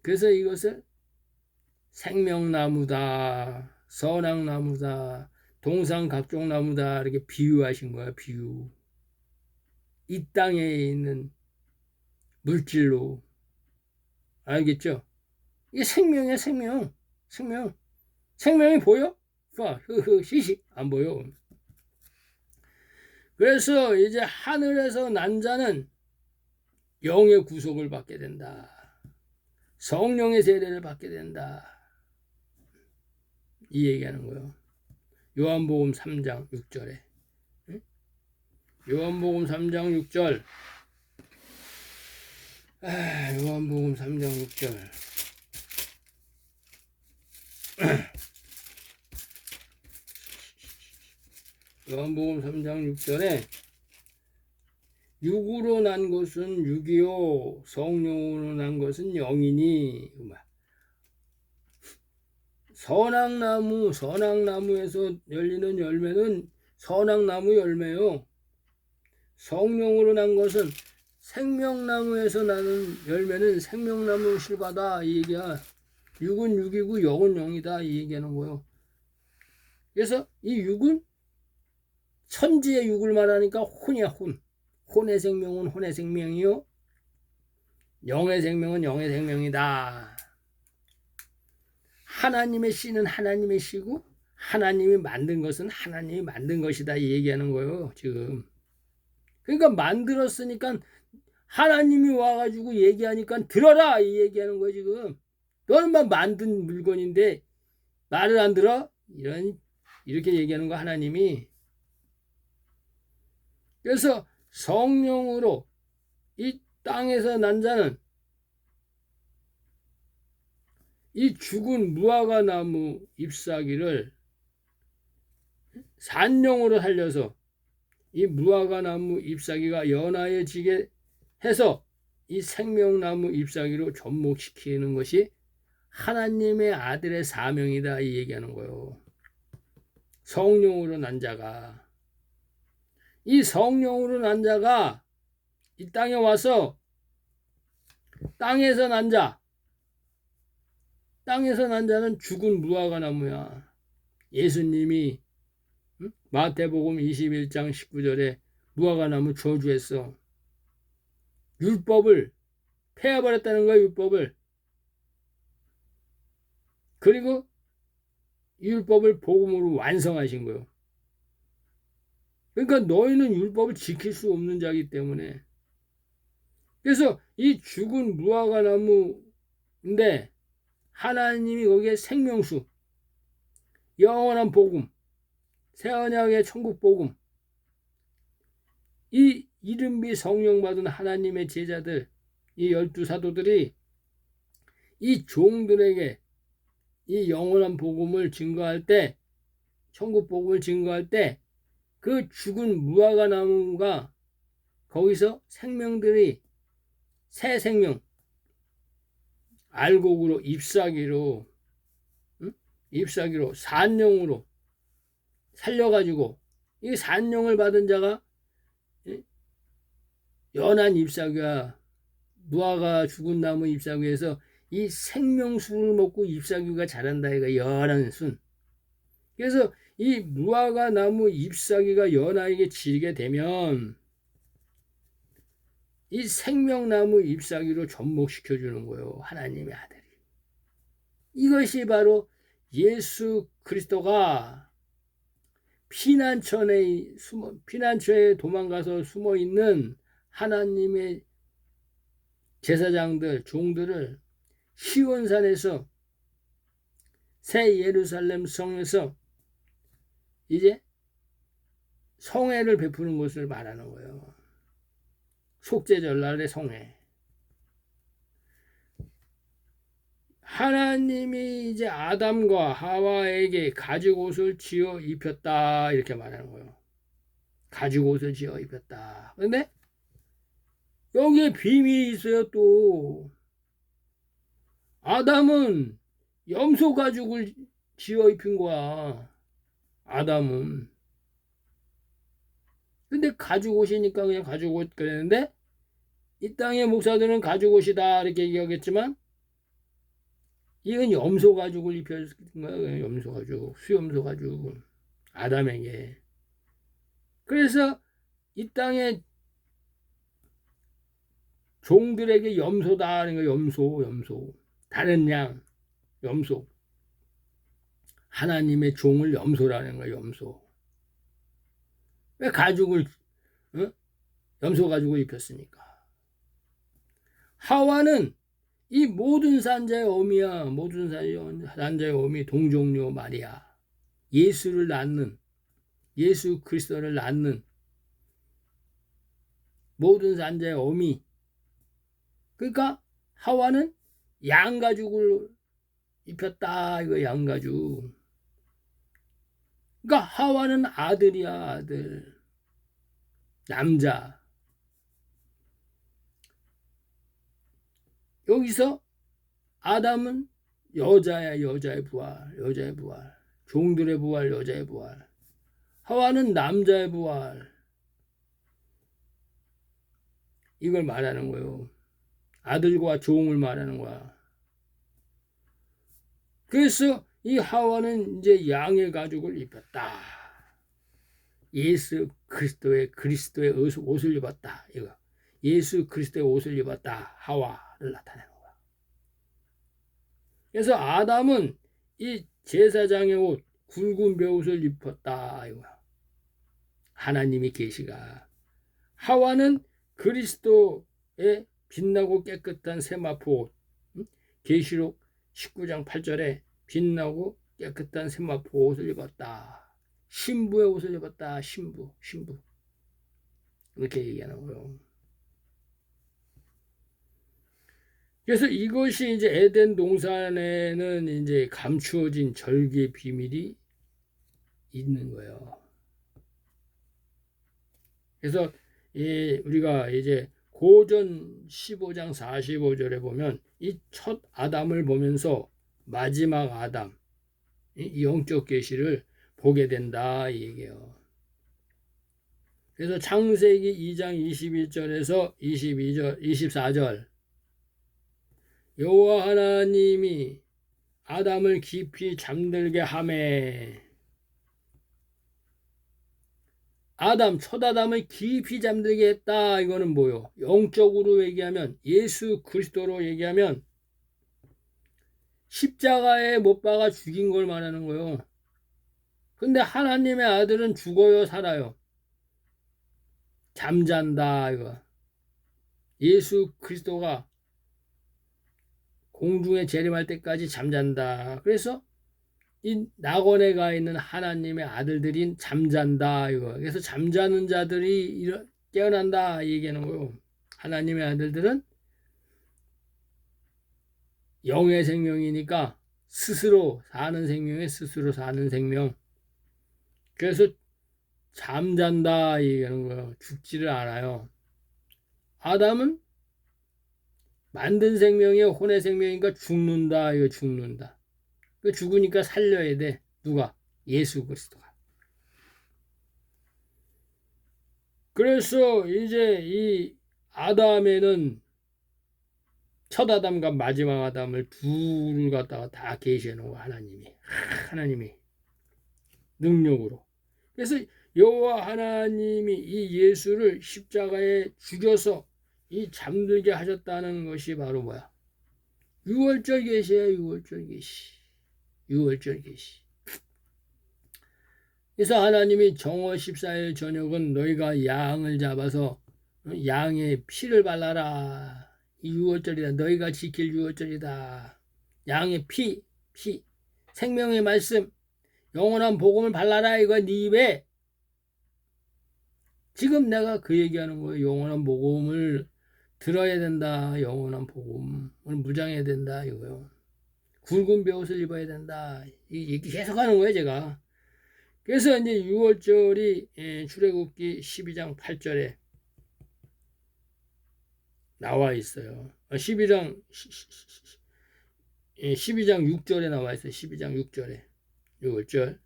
그래서 이것을 생명나무다, 선악나무다, 동상 각종 나무다 이렇게 비유하신 거야. 비유. 이 땅에 있는 물질로. 알겠죠? 이게 생명이야. 생명. 생명이 보여? 시시 안 보여. 그래서 이제 하늘에서 난 자는 영의 구속을 받게 된다. 성령의 세례를 받게 된다. 이 얘기하는 거예요. 요한복음 3장 6절에. 요한복음 3장 6절. 요한복음 3장 6절. 요한복음 3장 6절에 육으로 난 것은 육이요 성령으로 난 것은 영이니. 선악나무에서 열리는 열매는 선악나무 열매요. 성령으로 난 것은 생명나무에서 나는 열매는 생명나무 실바다. 이 얘기야. 육은 육이고 영은 영이다. 이 얘기하는 거예요. 그래서 이 육은 천지의 육을 말하니까 혼이야. 혼의 생명은 혼의 생명이요 영의 생명은 영의 생명이다. 하나님의 씨는 하나님의 씨고 하나님이 만든 것은 하나님이 만든 것이다. 이 얘기하는 거예요. 지금. 그러니까 만들었으니까 하나님이 와가지고 얘기하니까 들어라. 이 얘기하는 거예요. 지금. 너는 만든 물건인데 말을 안 들어? 이렇게 얘기하는 거 하나님이. 그래서 성령으로 이 땅에서 난 자는 이 죽은 무화과 나무 잎사귀를 산령으로 살려서 이 무화과 나무 잎사귀가 연하여지게 해서 이 생명나무 잎사귀로 접목시키는 것이 하나님의 아들의 사명이다. 이 얘기하는 거예요. 성령으로 난 자가. 이 성령으로 난 자가 이 땅에 와서 땅에서 난 자는 죽은 무화과 나무야. 예수님이 마태복음 21장 19절에 무화과 나무 저주했어. 율법을 폐해버렸다는 거야. 율법을. 그리고 율법을 복음으로 완성하신 거예요. 그러니까 너희는 율법을 지킬 수 없는 자이기 때문에. 그래서 이 죽은 무화과 나무인데 하나님이 거기에 생명수, 영원한 복음, 새언약의 천국 복음, 이 이름비 성령 받은 하나님의 제자들, 이 12사도들이 이 종들에게 이 영원한 복음을 증거할 때, 천국 복음을 증거할 때 그 죽은 무화과 나무가 거기서 생명들이 새 생명, 알곡으로 잎사귀로 산령으로 살려가지고 이 산령을 받은 자가 연한 잎사귀와 무화과 죽은 나무 잎사귀에서 이 생명수를 먹고 잎사귀가 자란다. 이가 연한 순. 그래서 이 무화과 나무 잎사귀가 연하게 지게 되면 이 생명나무 잎사귀로 접목시켜 주는 거예요. 하나님의 아들이. 이것이 바로 예수 그리스도가 피난처에 도망가서 숨어 있는 하나님의 제사장들, 종들을 시온산에서 새 예루살렘 성에서 이제 성회를 베푸는 것을 말하는 거예요. 속죄절날의 성회. 하나님이 이제 아담과 하와에게 가죽옷을 지어 입혔다 이렇게 말하는 거예요. 가죽옷을 지어 입혔다. 그런데 여기에 비밀이 있어요. 또 아담은 염소 가죽을 지어 입힌 거야. 아담은. 근데 가죽옷이니까 그냥 가죽옷 그랬는데 이 땅의 목사들은 가죽옷이다 이렇게 얘기하겠지만 이건 염소 가죽을 입혔던 거예요. 염소 가죽, 수염소 가죽, 아담에게. 그래서 이 땅의 종들에게 염소다 하는 거예요. 염소. 다른 양, 염소. 하나님의 종을 염소라는 거예요. 염소. 왜 가죽을 염소 가죽을 입혔으니까. 하와는 이 모든 산자의 어미야. 모든 산자의 어미 동정녀 마리아. 예수를 낳는, 예수 그리스도를 낳는 모든 산자의 어미. 그러니까 하와는 양가죽을 입혔다. 이거 양가죽. 그러니까 하와는 아들이야. 아들. 남자. 여기서 아담은 여자야. 여자의 부활. 여자의 부활. 종들의 부활. 여자의 부활. 하와는 남자의 부활. 이걸 말하는 거예요. 아들과 종을 말하는 거야. 그래서 이 하와는 이제 양의 가죽을 입혔다. 예수 그리스도의 옷을 입었다. 이거. 예수 그리스도의 옷을 입었다. 하와를 나타내는 거야. 그래서 아담은 이 제사장의 옷, 굵은 베옷을 입었다. 이거. 하나님의 계시가. 하와는 그리스도의 빛나고 깨끗한 세마포 옷. 계시록 19장 8절에 빛나고 깨끗한 세마포 옷을 입었다. 신부의 옷을 입었다. 신부. 이렇게 얘기하는 거예요. 그래서 이것이 이제 에덴 동산에는 이제 감추어진 절기의 비밀이 있는 거예요. 그래서 우리가 이제 고전 15장 45절에 보면 이 첫 아담을 보면서 마지막 아담, 이 영적 계시를 보게 된다 이 얘기예요. 그래서 창세기 2장 21절에서 24절 여호와 하나님이 아담을 깊이 잠들게 하매 첫 아담을 깊이 잠들게 했다. 이거는 뭐요? 영적으로 얘기하면 예수 그리스도로 얘기하면 십자가에 못 박아 죽인 걸 말하는 거예요. 근데 하나님의 아들은 죽어요, 살아요? 잠잔다 이거. 예수 그리스도가 공중에 재림할 때까지 잠잔다. 그래서 이 낙원에 가 있는 하나님의 아들들인 잠잔다 이거. 그래서 잠자는 자들이 깨어난다 얘기하는 거예요. 하나님의 아들들은 영의 생명이니까 스스로 사는 생명에 스스로 사는 생명. 그래서 잠잔다 얘기하는 거예요. 죽지를 않아요. 아담은 만든 생명이 혼의 생명이니까 죽는다 이거. 죽는다. 죽으니까 살려야 돼. 누가? 예수 그리스도가. 그래서 이제 이 아담에는 첫 아담과 마지막 아담을 둘을 갖다가 다 계시해 놓은 하나님이 능력으로. 그래서 여호와 하나님이 이 예수를 십자가에 죽여서 이 잠들게 하셨다는 것이 바로 뭐야? 유월절 계시야, 유월절 계시. 유월절 계시. 그래서 하나님이 정월 14일 저녁은 너희가 양을 잡아서 양의 피를 발라라. 이 유월절이다. 너희가 지킬 유월절이다. 양의 피, 생명의 말씀, 영원한 복음을 발라라. 이거 네 입에. 지금 내가 그 얘기하는 거예요. 영원한 복음을 들어야 된다. 영원한 복음을 무장해야 된다. 이거요. 굵은 베옷을 입어야 된다. 이 얘기 계속 하는 거예요, 제가. 그래서 이제 6월절이 출애굽기 12장 8절에 나와 있어요. 12장 6절에 나와 있어요. 12장 6절에 6월절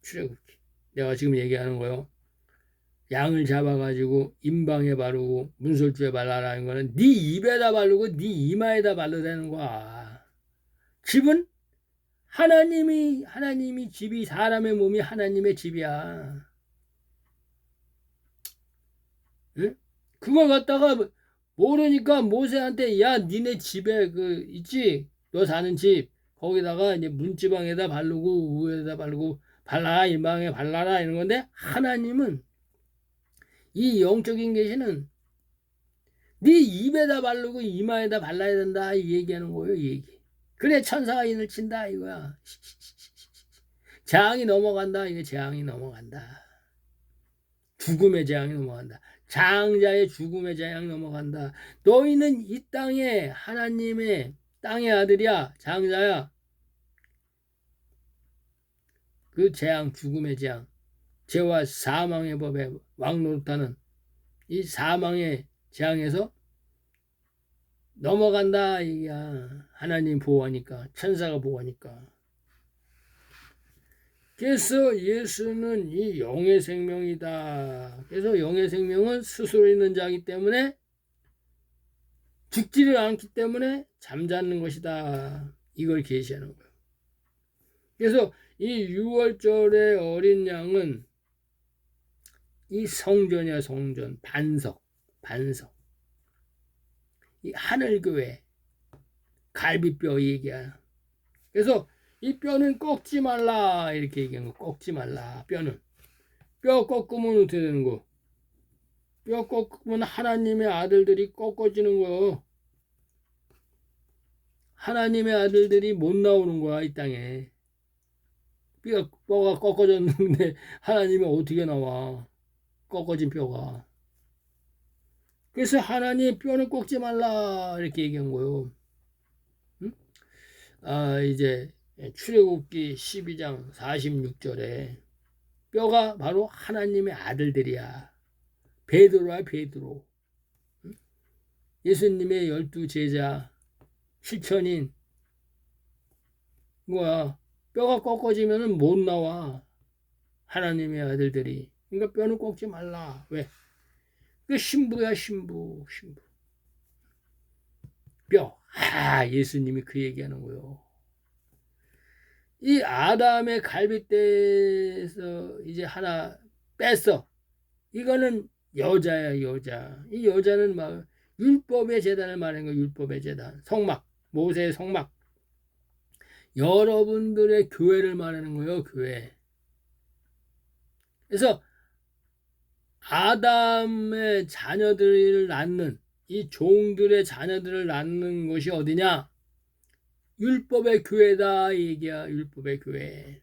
출애굽기. 내가 지금 얘기하는 거요. 양을 잡아가지고 임방에 바르고 문설주에 발라라는 거는 네 입에다 바르고 네 이마에다 바르라는 거야. 집은 하나님이 집이 사람의 몸이 하나님의 집이야. 응? 그걸 갖다가 모르니까 모세한테 야 니네 집에 그 있지 너 사는 집 거기다가 이제 문지방에다 바르고 우에다 바르고 발라라 임방에 발라라 이런 건데 하나님은 이 영적인 계시는 네 입에다 바르고 이마에다 발라야 된다 이 얘기하는 거예요. 이 얘기. 그래 천사가 인을 친다 이거야. 재앙이 넘어간다. 이게 재앙이 넘어간다. 죽음의 재앙이 넘어간다. 장자의 죽음의 재앙이 넘어간다. 너희는 이 땅에 하나님의 땅의 아들이야. 장자야. 그 재앙 죽음의 재앙 죄와 사망의 법에 왕노릇하는 이 사망의 재앙에서 넘어간다 이야. 하나님 보호하니까 천사가 보호하니까. 그래서 예수는 이 영의 생명이다. 그래서 영의 생명은 스스로 있는 자이기 때문에 죽지를 않기 때문에 잠자는 것이다. 이걸 계시하는 거예요. 그래서 이 6월절의 어린 양은 이 성전이야. 성전 반석 이 하늘교회 갈비뼈 얘기야. 그래서 이 뼈는 꺾지 말라 이렇게 얘기한 거. 꺾지 말라. 뼈는 뼈 꺾으면 어떻게 되는 거? 뼈 꺾으면 하나님의 아들들이 꺾어지는 거. 하나님의 아들들이 못 나오는 거야 이 땅에. 뼈가 꺾어졌는데 하나님이 어떻게 나와? 꺾어진 뼈가. 그래서 하나님 뼈는 꺾지 말라 이렇게 얘기한 거예요. 응? 이제 출애굽기 12장 46절에 뼈가 바로 하나님의 아들들이야. 베드로야 베드로. 응? 예수님의 12제자 실천인 뭐야. 뼈가 꺾어지면 못 나와. 하나님의 아들들이. 그러니까 뼈는 꺾지 말라. 왜? 그 신부야 신부. 뼈. 예수님이 그 얘기하는 거요. 이 아담의 갈빗대에서 이제 하나 뺐어. 이거는 여자야 여자. 이 여자는 막 율법의 제단을 말하는 거. 율법의 제단. 성막. 모세의 성막. 여러분들의 교회를 말하는 거예요. 교회. 그래서 아담의 자녀들을 낳는 이 종들의 자녀들을 낳는 곳이 어디냐? 율법의 교회다 얘기야. 율법의 교회.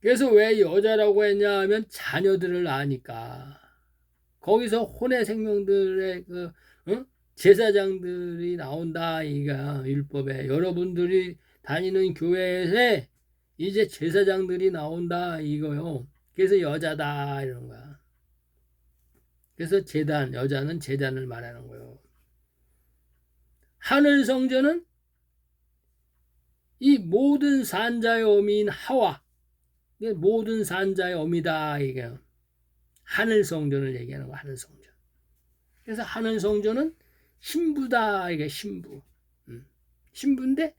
그래서 왜 여자라고 했냐 하면 자녀들을 낳으니까. 거기서 혼의 생명들의 제사장들이 나온다 이가 율법에. 여러분들이 다니는 교회에 이제 제사장들이 나온다 이거요. 그래서 여자다 이런 거야. 그래서 제단, 여자는 제단을 말하는 거예요. 하늘 성전은 이 모든 산자의 어미인 하와, 모든 산자의 어미다 이게 하늘 성전을 얘기하는 거. 하늘 성전. 그래서 하늘 성전은 신부다 이게 신부. 신부인데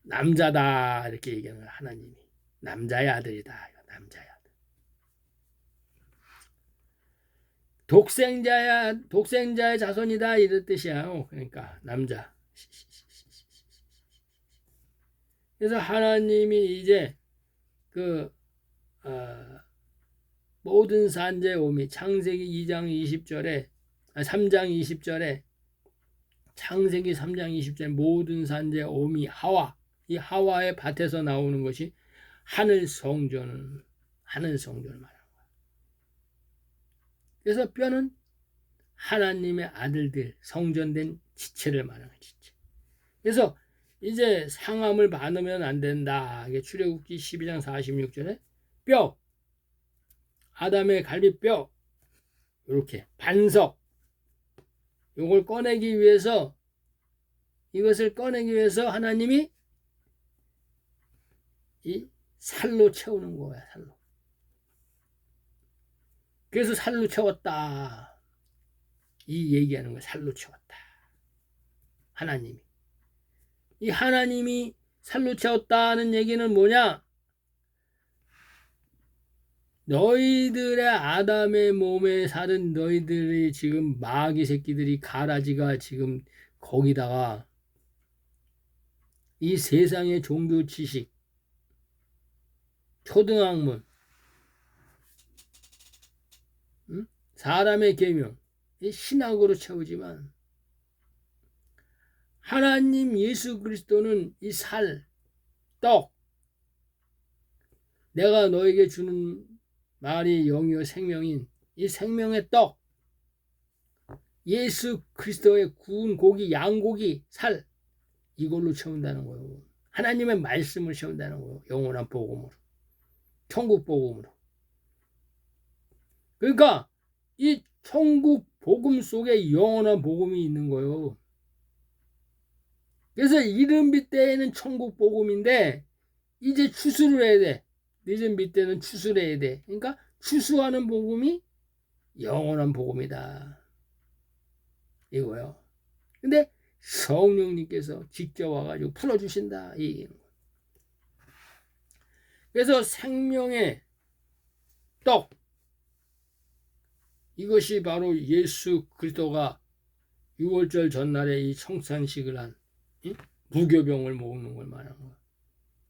남자다 이렇게 얘기하는 거야. 하나님이 남자의 아들이다. 남자의 아들. 독생자의 자손이다 이런 뜻이야. 그러니까 남자. 그래서 하나님이 이제 그 모든 산재 오미 창세기 2장 20절에 3장 20절에 창세기 3장 20절에 모든 산재 오미 하와, 이 하와의 밭에서 나오는 것이 하늘 성전을 말하는 거야. 그래서 뼈는 하나님의 아들들 성전된 지체를 말하는 거야. 지체. 그래서 이제 상함을 받으면 안 된다. 이게 출애굽기 12장 46절에 뼈, 아담의 갈비뼈, 이렇게 반석, 이걸 꺼내기 위해서, 이것을 꺼내기 위해서 하나님이 이 살로 채우는 거야. 살로. 그래서 살로 채웠다. 이 얘기하는 거야. 살로 채웠다. 하나님이. 이 하나님이 살로 채웠다는 얘기는 뭐냐? 너희들의 아담의 몸에 사는 너희들이 지금 마귀 새끼들이 가라지가 지금 거기다가 이 세상의 종교 지식, 초등학문, 사람의 계명, 이 신학으로 채우지만 하나님 예수 그리스도는 이 살, 떡, 내가 너에게 주는 말이 영이요 생명인 이 생명의 떡, 예수 그리스도의 구운 고기, 양고기, 살, 이걸로 채운다는 거예요. 하나님의 말씀을 채운다는 거예요. 영원한 복음으로, 천국 복음으로. 그러니까 이 천국 복음 속에 영원한 복음이 있는 거예요. 그래서 이른비 때에는 천국 복음인데 이제 추수를 해야 돼. 늦은 비 때는 추수를 해야 돼. 그러니까 추수하는 복음이 영원한 복음이다. 이거요. 근데 성령님께서 직접 와가지고 풀어주신다. 이 얘기는. 그래서 생명의 떡, 이것이 바로 예수 그리스도가 6월절 전날에 이 청산식을 한 무교병을 먹는 걸 말하는 거야.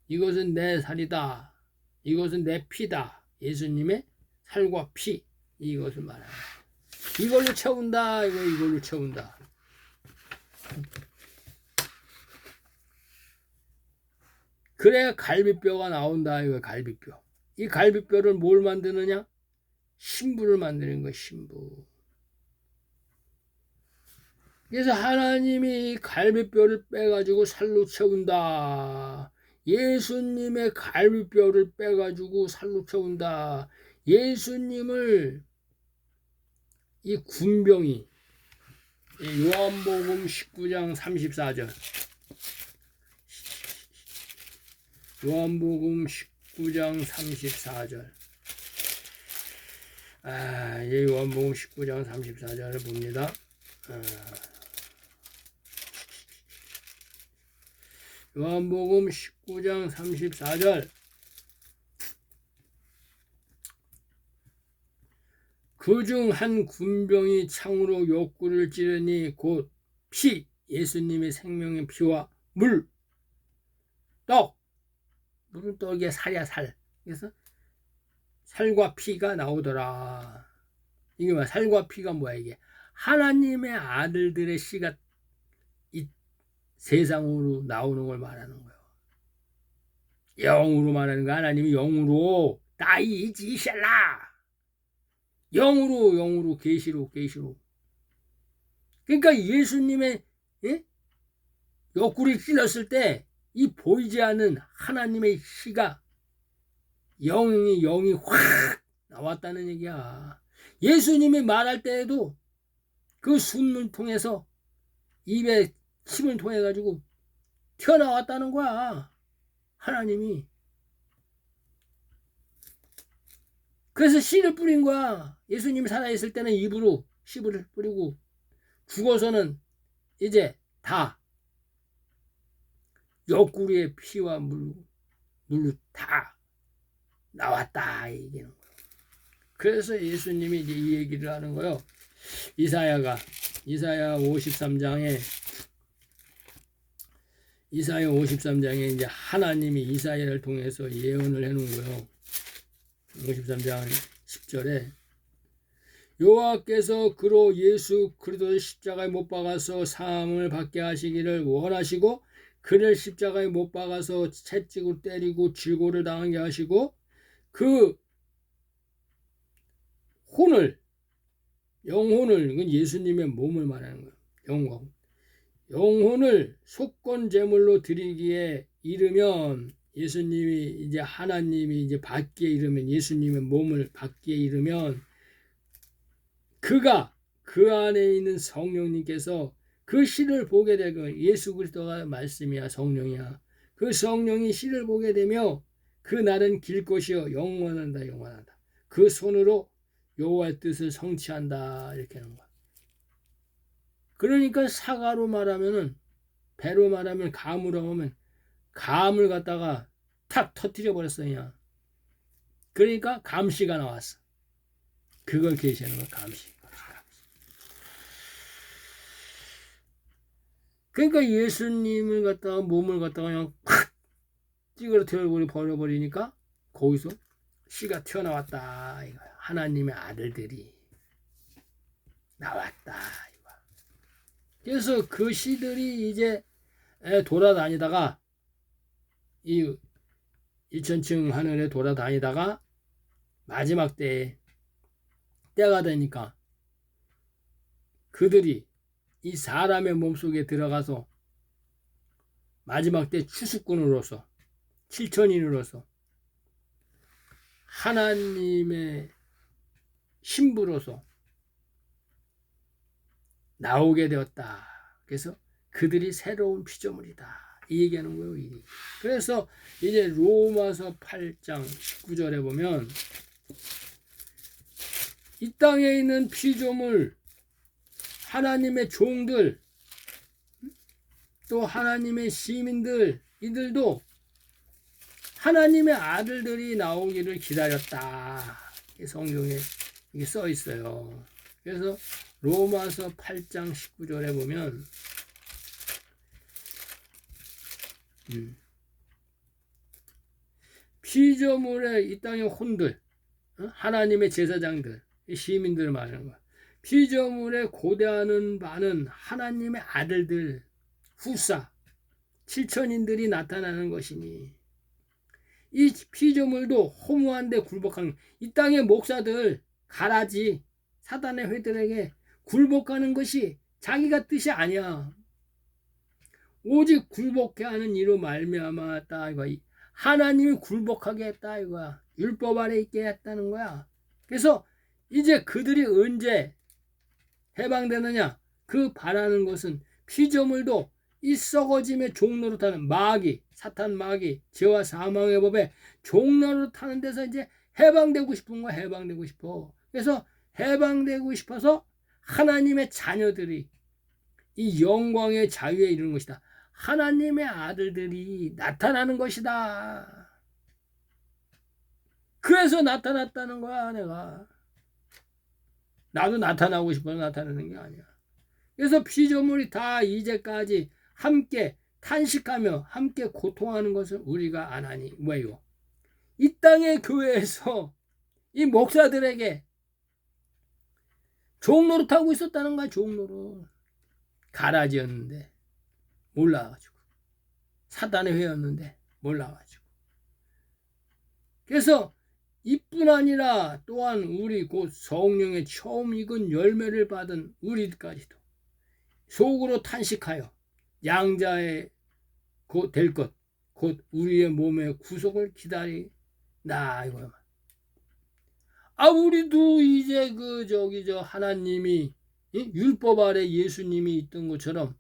이것은 내 살이다. 이것은 내 피다. 예수님의 살과 피, 이것을 말하는 거야. 이걸로 채운다. 이걸로 채운다. 그래야 갈비뼈가 나온다. 이거 갈비뼈. 이 갈비뼈를 뭘 만드느냐? 신부를 만드는 거야. 신부. 그래서 하나님이 갈비뼈를 빼가지고 살로 채운다. 예수님의 갈비뼈를 빼가지고 살로 채운다. 예수님을 이 군병이, 요한복음 19장 34절, 요한복음 19장 34절, 요한복음 19장 34절을 봅니다. 요한복음 19장 34절, 그중 한 군병이 창으로 욕구를 찌르니 곧 피, 예수님의 생명의 피와 물, 떡, 물은 떡이야, 살이야, 살. 그래서 살과 피가 나오더라. 이게 뭐야? 살과 피가 뭐야? 이게 하나님의 아들들의 씨가 이 세상으로 나오는 걸 말하는 거예요. 영으로 말하는 거. 하나님이 영으로 다이지샬라, 영으로 계시로. 그러니까 예수님의 옆구리 찔렀을 때 이 보이지 않는 하나님의 씨가 영이 확 나왔다는 얘기야. 예수님이 말할 때에도 그 숨을 통해서 입에 침을 통해 가지고 튀어나왔다는 거야. 하나님이. 그래서 씨를 뿌린 거야. 예수님이 살아있을 때는 입으로 씨를 뿌리고 죽어서는 이제 다 옆구리에 피와 물로 다 나왔다 얘기는 거예요. 그래서 예수님이 이제 이 얘기를 하는 거예요. 이사야 53장에 이제 하나님이 이사야를 통해서 예언을 해놓은 거예요. 53장 10절에 여호와께서 그로 예수 그리스도를 십자가에 못 박아서 사함을 받게 하시기를 원하시고 그를 십자가에 못 박아서 채찍으로 때리고 질고를 당하게 하시고 그 영혼을 이건 예수님의 몸을 말하는 거예요. 영혼을 속건 제물로 드리기에 이르면 예수님이 이제 하나님이 이제 받기에 이르면 예수님의 몸을 받기에 이르면 그가 그 안에 있는 성령님께서 그 씨를 보게 되고 예수 그리스도가 말씀이야 성령이야. 그 성령이 씨를 보게 되며 그 날은 길 것이요 영원하다. 그 손으로 여호와의 뜻을 성취한다 이렇게 하는 거야. 그러니까 사가로 말하면은 배로 말하면 감으로 하면 감을 갖다가 탁 터뜨려 버렸어요. 그러니까 감시가 나왔어. 그걸 계시하는 거야 감시. 그러니까 예수님을 갖다가 몸을 갖다가 그냥 팍 찌그러뜨려 버려버리니까 거기서 씨가 튀어나왔다 이거야. 하나님의 아들들이 나왔다 이거야. 그래서 그 씨들이 이제 돌아다니다가 이 2000층 하늘에 돌아다니다가 마지막 때가 되니까 그들이 이 사람의 몸속에 들어가서 마지막 때 추수꾼으로서 7천인으로서 하나님의 신부로서 나오게 되었다. 그래서 그들이 새로운 피조물이다. 이 얘기하는 거예요. 그래서 이제 로마서 8장 19절에 보면 이 땅에 있는 피조물 하나님의 종들 또 하나님의 시민들 이들도 하나님의 아들들이 나오기를 기다렸다. 성경에 이게 써 있어요. 그래서 로마서 8장 19절에 보면 피조물의 이 땅의 혼들 하나님의 제사장들 시민들을 말하는 거야. 피조물에 고대하는 바는 하나님의 아들들 후사 7천인들이 나타나는 것이니 이 피조물도 허무한데 굴복하는 이 땅의 목사들 가라지 사단의 회들에게 굴복하는 것이 자기가 뜻이 아니야. 오직 굴복해 하는 이로 말미암았다 이거야. 하나님이 굴복하게 했다 이거야. 율법 아래 있게 했다는 거야. 그래서 이제 그들이 언제 해방되느냐? 그 바라는 것은 피조물도 이 썩어짐의 종노릇하는 마귀, 사탄 마귀, 죄와 사망의 법에 종노릇하는 데서 이제 해방되고 싶은 거야. 해방되고 싶어. 그래서 해방되고 싶어서 하나님의 자녀들이 이 영광의 자유에 이르는 것이다. 하나님의 아들들이 나타나는 것이다. 그래서 나타났다는 거야, 내가. 나도 나타나고 싶어서 나타나는 게 아니야. 그래서 피조물이 다 이제까지 함께 탄식하며 함께 고통하는 것을 우리가 안 하니 왜요? 이 땅의 교회에서 이 목사들에게 종노릇하고 있었다는 거야. 종노릇. 가라지였는데 몰라가지고 사단의 회였는데 몰라가지고 그래서 이뿐 아니라 또한 우리 곧 성령의 처음 익은 열매를 받은 우리까지도 속으로 탄식하여 양자의 곧 될 것 곧 우리의 몸의 구속을 기다리나 이거야. 우리도 이제 하나님이 율법 아래 예수님이 있던 것처럼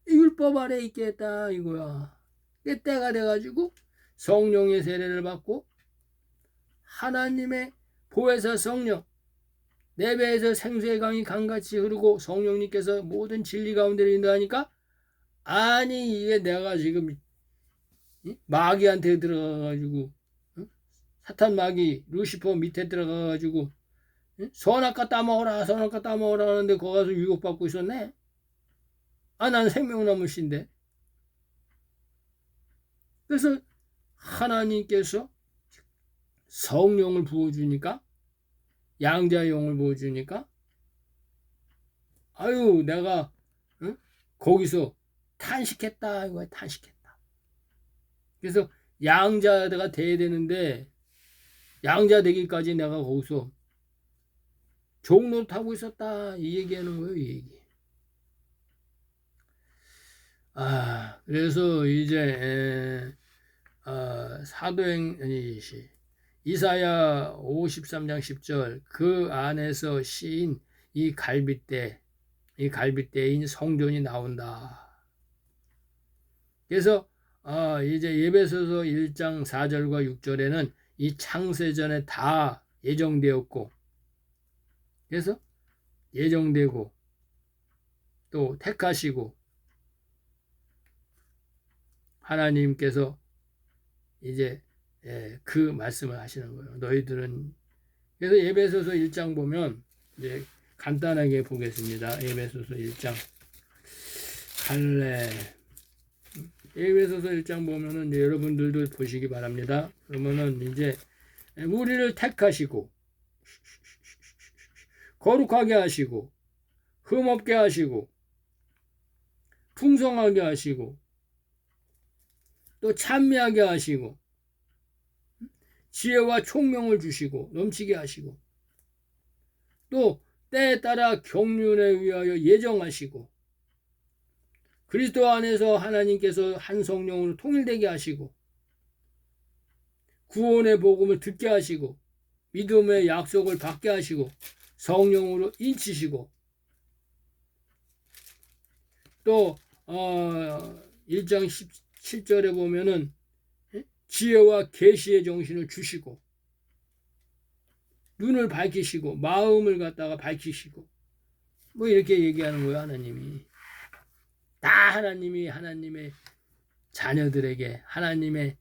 율법 아래 있겠다 이거야. 때가 돼가지고 성령의 세례를 받고 하나님의 보혜사 성령 내 배에서 생수의 강이 강같이 흐르고 성령님께서 모든 진리 가운데를 인도하니까 아니 이게 내가 지금 마귀한테 들어가가지고 사탄 마귀 루시퍼 밑에 들어가가지고 선악과 따먹어라 선악과 따먹어라 하는데 거기 가서 유혹받고 있었네. 난 생명나무 씨인데. 그래서 하나님께서 성령을 부어주니까, 양자의 영을 부어주니까, 아유 내가 거기서 탄식했다 이거야. 탄식했다. 그래서 양자가 돼야 되는데 양자 되기까지 내가 거기서 종로를 타고 있었다 이 얘기하는 거예요. 이 얘기. 그래서 이제 이사야 53장 10절 그 안에서 씌인 이 갈빗대인 성전이 나온다. 그래서 이제 에베소서 1장 4절과 6절에는 이 창세전에 다 예정되었고, 그래서 예정되고 또 택하시고 하나님께서 이제 그 말씀을 하시는 거예요. 너희들은. 그래서 에베소서 1장 보면 이제 간단하게 보겠습니다. 에베소서 1장 갈래. 에베소서 1장 보면은 여러분들도 보시기 바랍니다. 그러면은 이제 우리를 택하시고 거룩하게 하시고 흠없게 하시고 풍성하게 하시고 또 찬미하게 하시고 지혜와 총명을 주시고 넘치게 하시고 또 때에 따라 경륜에 위하여 예정하시고 그리스도 안에서 하나님께서 한 성령으로 통일되게 하시고 구원의 복음을 듣게 하시고 믿음의 약속을 받게 하시고 성령으로 인치시고 또 1장 17절에 보면은 지혜와 계시의 정신을 주시고 눈을 밝히시고 마음을 갖다가 밝히시고 뭐 이렇게 얘기하는 거예요. 하나님이 다 하나님의 자녀들에게 하나님의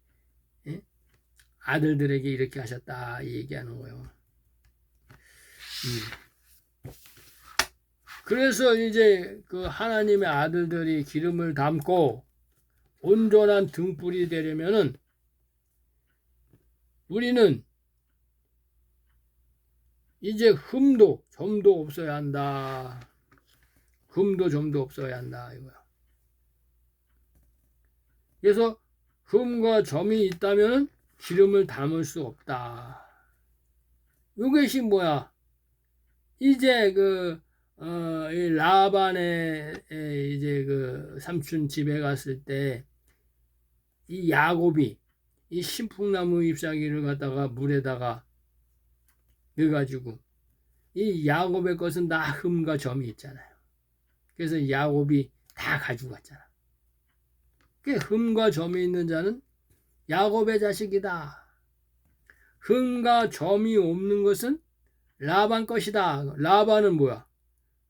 아들들에게 이렇게 하셨다 얘기하는 거예요. 그래서 이제 그 하나님의 아들들이 기름을 담고 온전한 등불이 되려면은 우리는 이제 흠도 점도 없어야 한다. 흠도 점도 없어야 한다 이거야. 그래서 흠과 점이 있다면 기름을 담을 수 없다. 이것이 뭐야? 이제 이 라반의 이제 그 삼촌 집에 갔을 때 이 야곱이 이 신풍나무 잎사귀를 갖다가 물에다가 넣어가지고 이 야곱의 것은 다 흠과 점이 있잖아요. 그래서 야곱이 다 가지고 갔잖아. 그 흠과 점이 있는 자는 야곱의 자식이다. 흠과 점이 없는 것은 라반 것이다. 라반은 뭐야?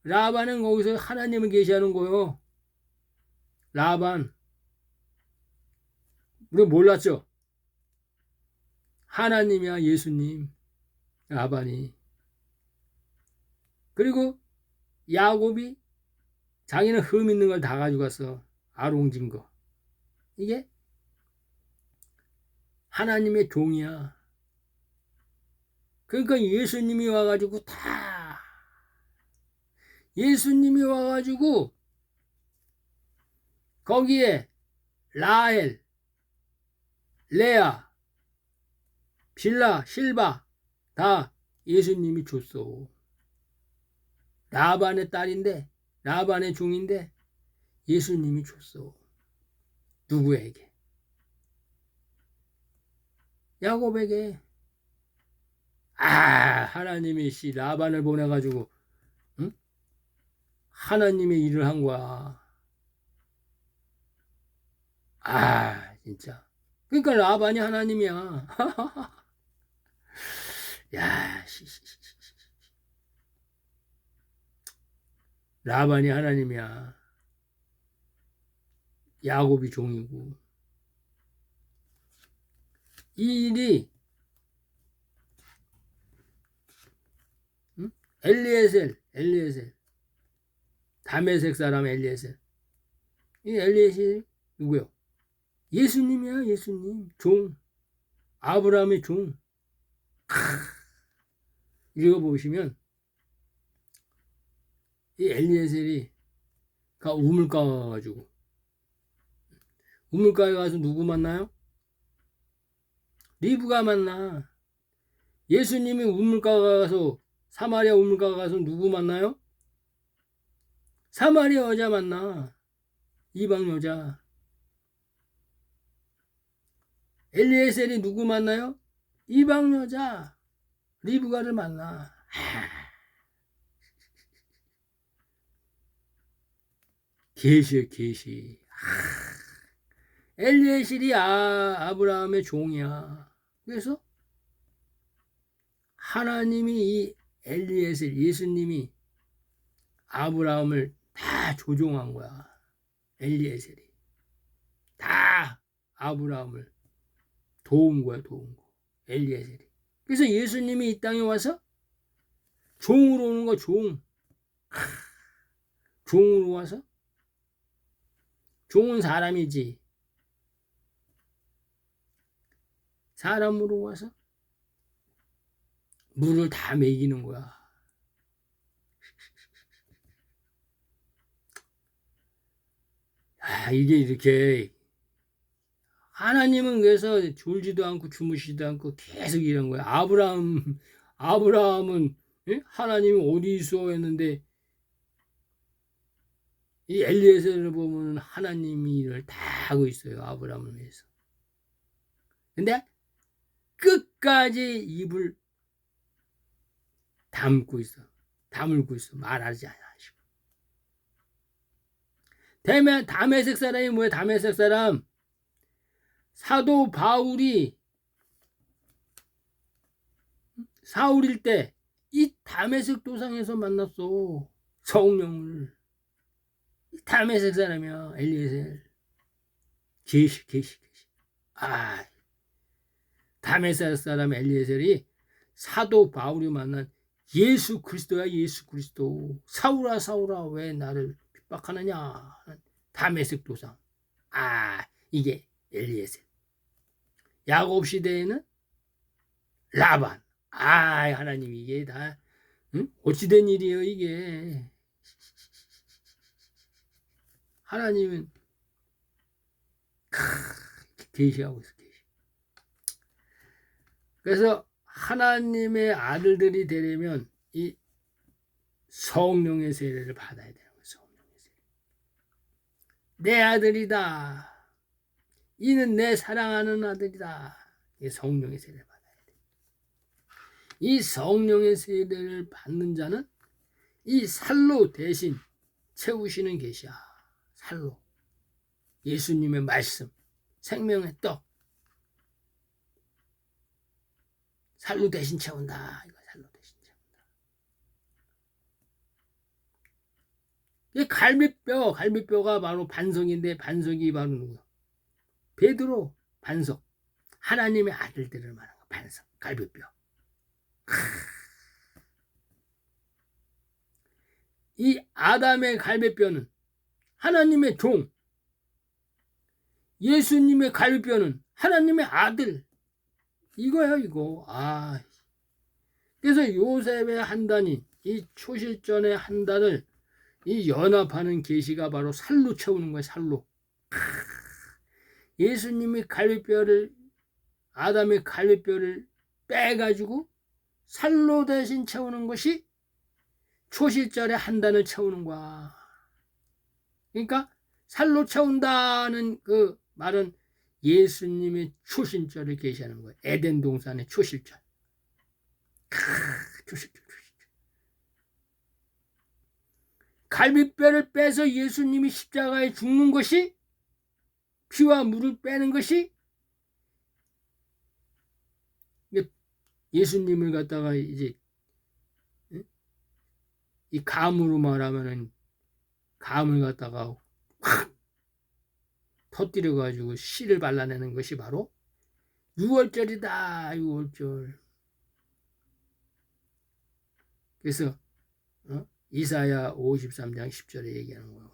라반은 거기서 하나님을 계시하는 거요. 라반. 우리 몰랐죠? 하나님이야, 예수님. 라반이. 그리고 야곱이 자기는 흠 있는 걸 다 가지고 갔어. 아롱진 거. 이게 하나님의 종이야. 그러니까 예수님이 와가지고 예수님이 와가지고 거기에 라헬, 레아, 빌라, 실바 다 예수님이 줬어. 라반의 딸인데 라반의 종인데 예수님이 줬어. 누구에게? 야곱에게. 하나님이 라반을 보내가지고 응? 하나님의 일을 한 거야. 진짜. 그러니까 라반이 하나님이야. 야, 라반이 하나님이야. 야곱이 종이고. 이 일이 엘리에셀. 다메섹 사람 엘리에셀. 이 엘리에셀 누구요? 예수님이야, 예수님. 종. 아브라함의 종. 읽어보시면 이 엘리에셀이 우물가 가가지고 우물가에 가서 누구 만나요? 리브가 만나. 예수님이 우물가 가서 사마리아 우물가 가서 누구 만나요? 사마리아 여자 만나. 이방 여자. 엘리에셀이 누구 만나요? 이방 여자 리브가를 만나. 계시야, 계시. 엘리에셀이 아브라함의 종이야. 그래서 하나님이 이 엘리에셀, 예수님이 아브라함을 다 조종한 거야. 엘리에셀이 다 아브라함을 도운 거야, 도운 거. 엘리에셀이. 그래서 예수님이 이 땅에 와서 종으로 오는 거, 종. 종으로 와서, 종은 사람이지. 사람으로 와서 물을 다 먹이는 거야. 이게 이렇게 하나님은 그래서 졸지도 않고 주무시지도 않고 계속 이런 거야. 아브라함은 하나님이 어디 있어 했는데 이 엘리에셀을 보면 하나님이 일을 다 하고 있어요. 아브라함을 위해서. 근데 끝까지 입을 다물고 있어. 말하지 않으시고. 다메섹 사람이 뭐야? 다메섹 사람. 사도 바울이 사울일 때 이 다메섹 도상에서 만났어. 성령을. 다메섹 사람이야. 엘리에셀. 계시. 다메섹 사람 엘리에셀이 사도 바울이 만난 예수 그리스도야. 예수 그리스도. 사울아 왜 나를 핍박하느냐. 다메섹 도상. 이게 엘리에셀. 야곱 시대에는 라반. 하나님 이게 다 어찌된 일이에요 이게. 하나님은 계시하고 있어. 계시. 그래서 하나님의 아들들이 되려면 이 성령의 세례를 받아야 되는 거예요. 성령의 세례. 내 아들이다. 이는 내 사랑하는 아들이다. 이 성령의 세례를 받아야 돼. 이 성령의 세례를 받는 자는 이 살로 대신 채우시는 계시야. 살로. 예수님의 말씀, 생명의 떡. 살로 대신 채운다. 이거 살로 대신 채운다. 이 갈비뼈가 바로 반석인데 반석이 바로 누구야? 베드로. 반석. 하나님의 아들들을 말하는 거. 반석. 갈비뼈. 이 아담의 갈비뼈는 하나님의 종. 예수님의 갈비뼈는 하나님의 아들. 이거야 이거. 그래서 요셉의 한단이 이 초실전의 한단을 이 연합하는 계시가 바로 살로 채우는 거야. 살로. 예수님이 아담의 갈비뼈를 빼가지고 살로 대신 채우는 것이 초실절의 한단을 채우는 거야. 그러니까 살로 채운다는 그 말은 예수님의 초신절을 계시하는 거예요. 에덴 동산의 초실절. 초실절. 갈비뼈를 빼서 예수님이 십자가에 죽는 것이, 피와 물을 빼는 것이 예수님을 갖다가 이제 이 감으로 말하면은 감을 갖다가 확 터뜨려 가지고 씨를 발라내는 것이 바로 6월절이다. 6월절. 그래서 이사야 53장 10절에 얘기하는 거예요.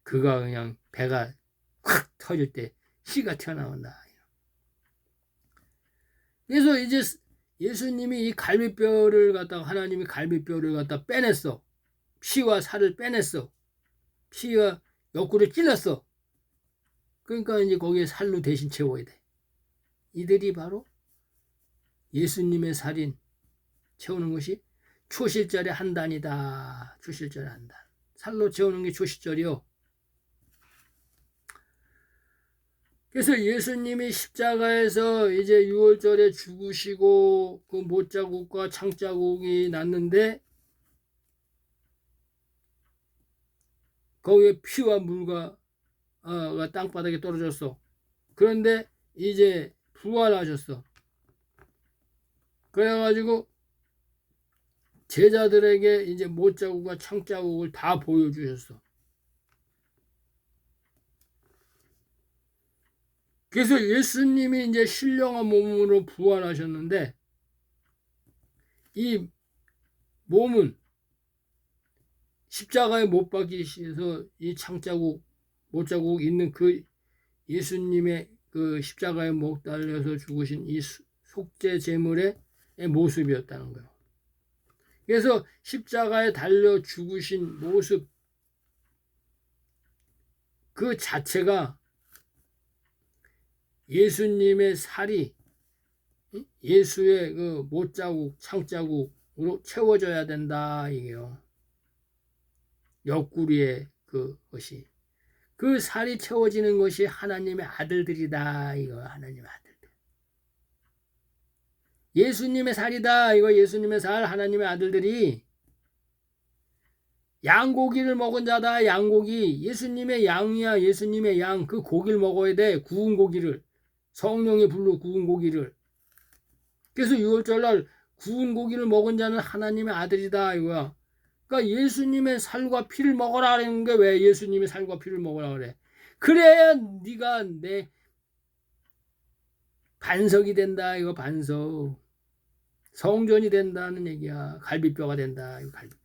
그가 그냥 배가 확 터질 때 씨가 튀어나온다. 그래서 이제 예수님이 이 갈비뼈를 갖다가 하나님이 갈비뼈를 갖다 빼냈어. 피와 살을 빼냈어. 피와 옆구리를 찔렀어. 그러니까 이제 거기에 살로 대신 채워야 돼. 이들이 바로 예수님의 살인 채우는 것이 초실절의 한 단이다. 초실절의 한 단. 살로 채우는 게 초실절이요. 그래서 예수님이 십자가에서 이제 6월절에 죽으시고 그 못자국과 창자국이 났는데 거기에 피와 물과 땅바닥에 떨어졌어. 그런데 이제 부활하셨어. 그래가지고 제자들에게 이제 못자국과 창자국을 다 보여주셨어. 그래서 예수님이 이제 신령한 몸으로 부활하셨는데 이 몸은 십자가에 못 박히셔서 이 창자국, 못자국 있는 그 예수님의 그 십자가에 못 달려서 죽으신 이 속죄 제물의 모습이었다는 거예요. 그래서 십자가에 달려 죽으신 모습 그 자체가 예수님의 살이 예수의 그 못자국, 창자국으로 채워져야 된다 이게요. 옆구리에 그것이 그 살이 채워지는 것이 하나님의 아들들이다 이거. 하나님의 아들들. 예수님의 살이다 이거. 예수님의 살. 하나님의 아들들이 양고기를 먹은 자다. 양고기. 예수님의 양이야. 예수님의 양. 그 고기를 먹어야 돼. 구운 고기를. 성령의 불로 구운 고기를. 그래서 6월절날 구운 고기를 먹은 자는 하나님의 아들이다 이거야. 그러니까 예수님의 살과 피를 먹어라 하는 게 왜 예수님의 살과 피를 먹으라 그래? 그래야 네가 내 반석이 된다 이거. 반석. 성전이 된다는 얘기야. 갈비뼈가 된다 이거. 갈비뼈.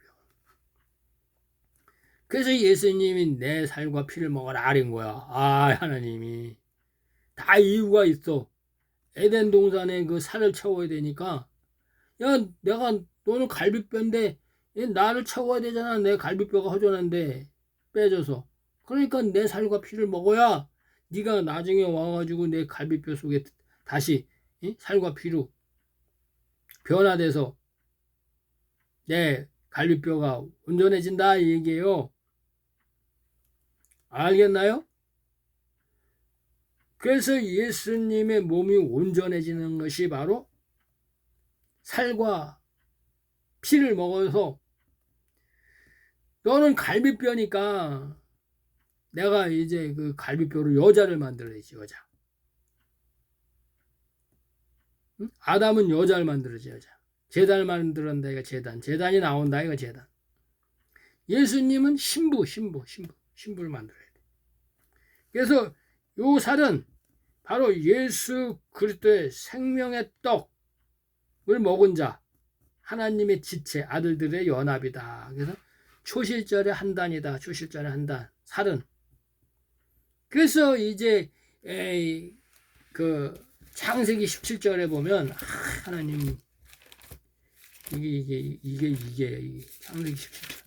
그래서 예수님이 내 살과 피를 먹어라 하는 거야. 하나님이 다 이유가 있어. 에덴 동산에 그 살을 채워야 되니까 야 너는 갈비뼈인데 나를 채워야 되잖아. 내 갈비뼈가 허전한데 빼줘서. 그러니까 내 살과 피를 먹어야 네가 나중에 와가지고 내 갈비뼈 속에 다시 살과 피로 변화돼서 내 갈비뼈가 온전해진다 이 얘기예요. 알겠나요? 그래서 예수님의 몸이 온전해지는 것이 바로 살과 피를 먹어서 너는 갈비뼈니까 내가 이제 그 갈비뼈로 여자를 만들어야지. 여자. 응? 아담은 여자를 만들어야지. 여자. 제단을 만들었다 이거. 제단이 나온다 이거. 제단. 예수님은 신부를 만들어야 돼. 그래서 요 살은 바로 예수 그리스도의 생명의 떡을 먹은 자, 하나님의 지체, 아들들의 연합이다. 그래서 초실절의 한 단이다. 초실절의 한 단. 살은. 그래서 이제 그 창세기 17절에 보면 하나님 이게 창세기 17절.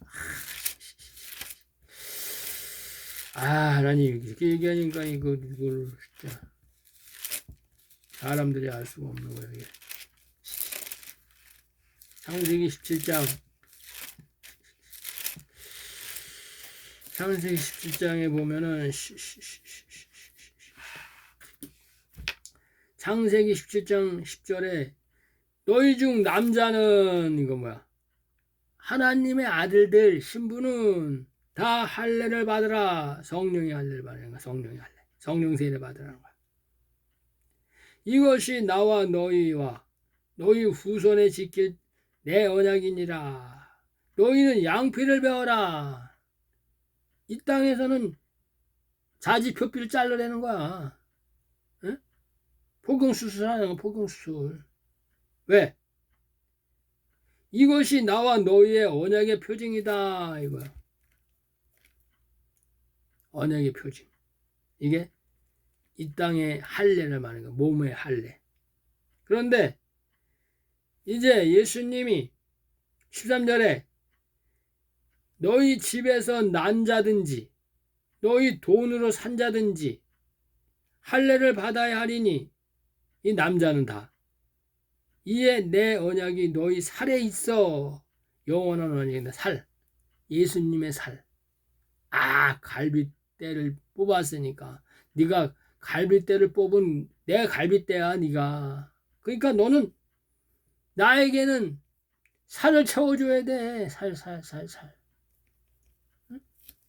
하나님 이렇게 얘기하니까 이걸 진짜 사람들이 알 수가 없는 거예요. 이게. 창세기 17장. 창세기 17장에 보면은 창세기 17장 10절에 너희 중 남자는 이거 뭐야? 하나님의 아들들 신부는 다 할례를 받으라. 성령의 할례를 받으라는 거야. 성령의 할례. 성령 세례를 받으라는 거야. 이것이 나와 너희와 너희 후손에 지킬 내 언약이니라. 너희는 양피를 베어라. 이 땅에서는 자지 표피를 잘라내는 거야. 응? 포경수술 하는 거. 포경수술. 왜? 이것이 나와 너희의 언약의 표징이다 이거야. 언약의 표징. 이게 이 땅의 할례를 말하는 거야. 몸의 할례. 그런데 이제 예수님이 13절에 너희 집에서 난 자든지 너희 돈으로 산 자든지 할례를 받아야 하리니 이 남자는 다 이에 내 언약이 너희 살에 있어. 영원한 언약이다. 살. 예수님의 살. 갈빗대를 뽑았으니까 네가 갈빗대를 뽑은 내 갈빗대야 네가. 그러니까 너는 나에게는 살을 채워줘야 돼. 살.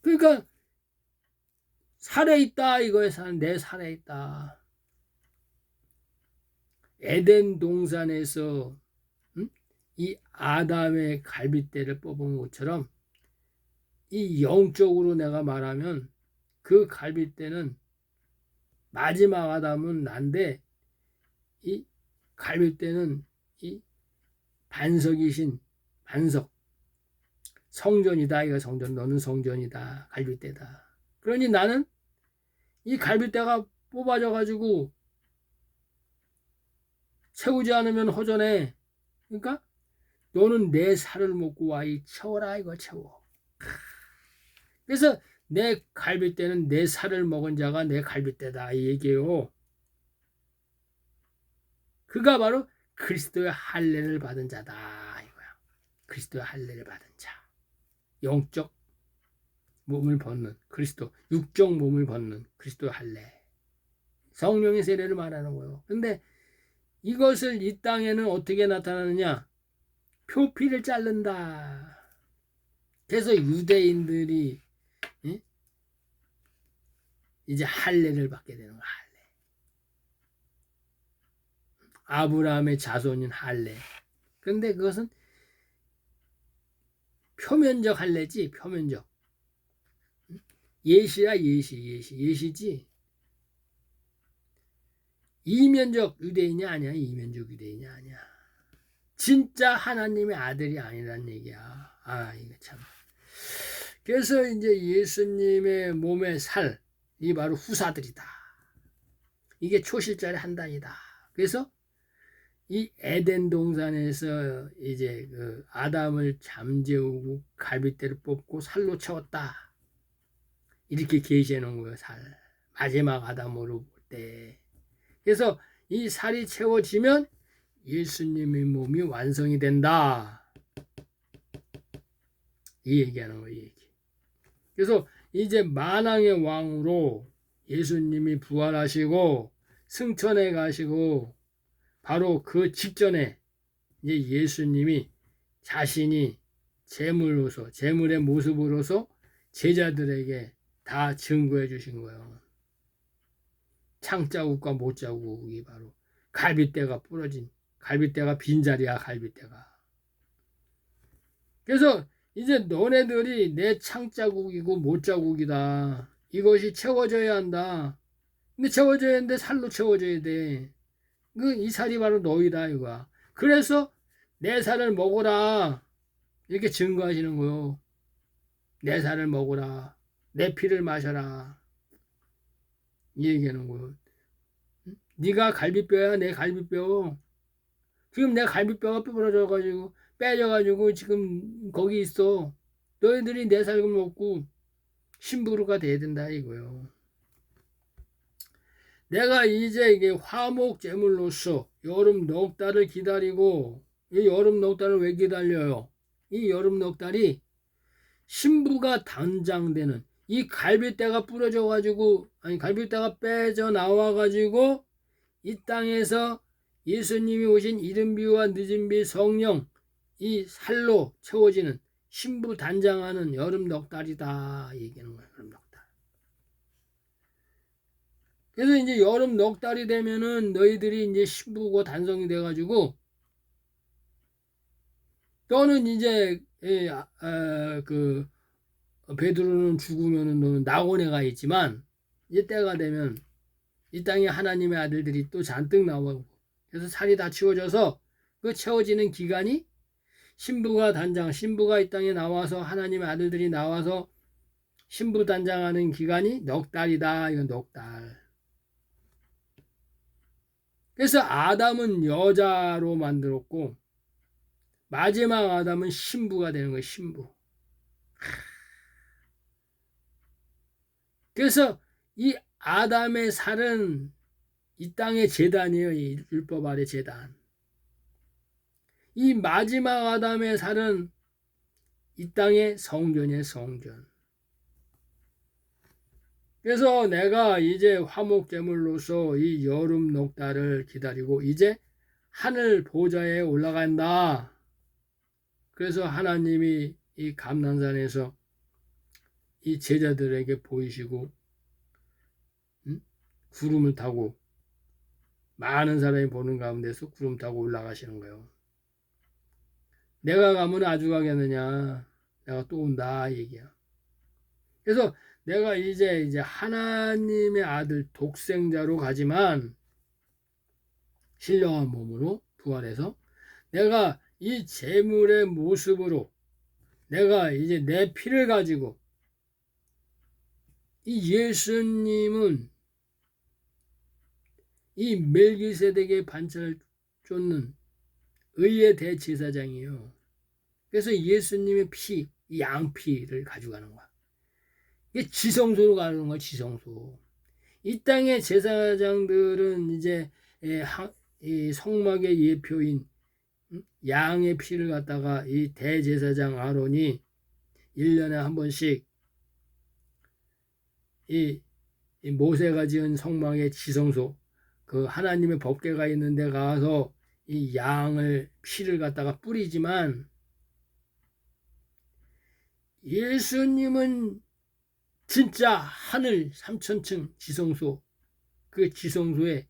그러니까 살에 있다 이거에 내 살에 있다. 에덴 동산에서 이 아담의 갈빗대를 뽑은 것처럼 이 영적으로 내가 말하면 그 갈빗대는 마지막 아담은 난데 이 갈빗대는 이 반석이신 반석 성전이다. 이거 성전. 너는 성전이다. 갈빗대다. 그러니 나는 이 갈빗대가 뽑아져 가지고 채우지 않으면 허전해. 그러니까 너는 내 살을 먹고 와. 이 채워라 이거 채워. 그래서 내 갈빗대는 내 살을 먹은 자가 내 갈빗대다 이 얘기예요. 그가 바로 그리스도의 할례를 받은 자다 이거야. 그리스도의 할례를 받은 자. 영적 몸을 벗는 그리스도, 육적 몸을 벗는 그리스도의 할례. 성령의 세례를 말하는 거예요. 근데 이것을 이 땅에는 어떻게 나타나느냐? 표피를 자른다. 그래서 유대인들이 이제 할례를 받게 되는 거야. 할례. 아브라함의 자손인 할례. 그런데 그것은 표면적 할례지. 표면적. 예시야 예시지. 이면적 유대인이 아니야. 이면적 유대인이 아니야. 진짜 하나님의 아들이 아니란 얘기야. 이거 참. 그래서 이제 예수님의 몸의 살, 이 바로 후사들이다. 이게 초실절의 한 단이다. 그래서 이 에덴 동산에서 이제 그 아담을 잠재우고 갈빗대를 뽑고 살로 채웠다. 이렇게 계시해 놓은 거예요. 살. 마지막 아담으로 볼 때. 그래서 이 살이 채워지면 예수님의 몸이 완성이 된다. 이 얘기하는 거예요. 이 얘기. 그래서 이제 만왕의 왕으로 예수님이 부활하시고 승천해 가시고 바로 그 직전에 이제 예수님이 자신이 제물로서 제물의 모습으로서 제자들에게 다 증거해 주신 거예요. 창자국과 못자국이 바로 갈빗대가 부러진 갈빗대가 빈자리야. 갈빗대가. 그래서 이제 너네들이 내 창자국이고 못자국이다. 이것이 채워져야 한다. 근데 채워져야 하는데 살로 채워져야 돼. 이 살이 바로 너희다 이거야. 그래서 내 살을 먹어라. 이렇게 증거하시는 거요. 내 살을 먹어라. 내 피를 마셔라. 이 얘기하는 거요. 네가 갈비뼈야. 내 갈비뼈. 지금 내 갈비뼈가 빼져가지고 지금 거기 있어. 너희들이 내 살을 먹고 신부로가 돼야 된다 이거요. 내가 이제 이게 화목 제물로서 여름 넉 달을 기다리고, 이 여름 넉 달을 왜 기다려요? 이 여름 넉 달이 신부가 단장되는 이 갈빗대가 부러져 가지고 갈빗대가 빼져 나와 가지고 이 땅에서 예수님이 오신 이른 비와 늦은 비 성령 이 살로 채워지는 신부 단장하는 여름 넉 달이다 얘기하는 거예요. 여름 넉 달. 그래서 이제 여름 넉 달이 되면은 너희들이 이제 신부고 단성이 돼 가지고 너는 이제 그 베드로는 죽으면은 너는 낙원에 가 있지만 이제 때가 되면 이 땅에 하나님의 아들들이 또 잔뜩 나오고 그래서 살이 다 채워져서 그 채워지는 기간이 신부가 단장, 신부가 이 땅에 나와서 하나님의 아들들이 나와서 신부 단장하는 기간이 넉 달이다. 이건 넉 달. 그래서 아담은 여자로 만들었고 마지막 아담은 신부가 되는 거예요. 신부. 그래서 이 아담의 살은 이 땅의 제단이에요. 이 율법 아래 제단. 이 마지막 아담의 살은 이 땅의 성전이에요. 성전. 그래서 내가 이제 화목제물로서 이 여름 넉달을 기다리고 이제 하늘 보좌에 올라간다. 그래서 하나님이 이 감난산에서 이 제자들에게 보이시고 구름을 타고 많은 사람이 보는 가운데서 구름 타고 올라가시는 거예요. 내가 가면 아주 가겠느냐. 내가 또 온다 얘기야. 그래서 내가 이제 하나님의 아들 독생자로 가지만 신령한 몸으로 부활해서 내가 이 제물의 모습으로 내가 이제 내 피를 가지고 이 예수님은 이 멜기세덱의 반차를 쫓는 의의 대제사장이에요. 그래서 예수님의 피, 양피를 가져가는 거야. 이게 지성소로 가는 거야. 지성소. 이 땅의 제사장들은 이제 이 성막의 예표인 양의 피를 갖다가 이 대제사장 아론이 1년에 한 번씩 이 모세가 지은 성막의 지성소 그 하나님의 법궤가 있는 데 가서 이 양을 피를 갖다가 뿌리지만 예수님은 진짜 하늘 3천층 지성소 그 지성소에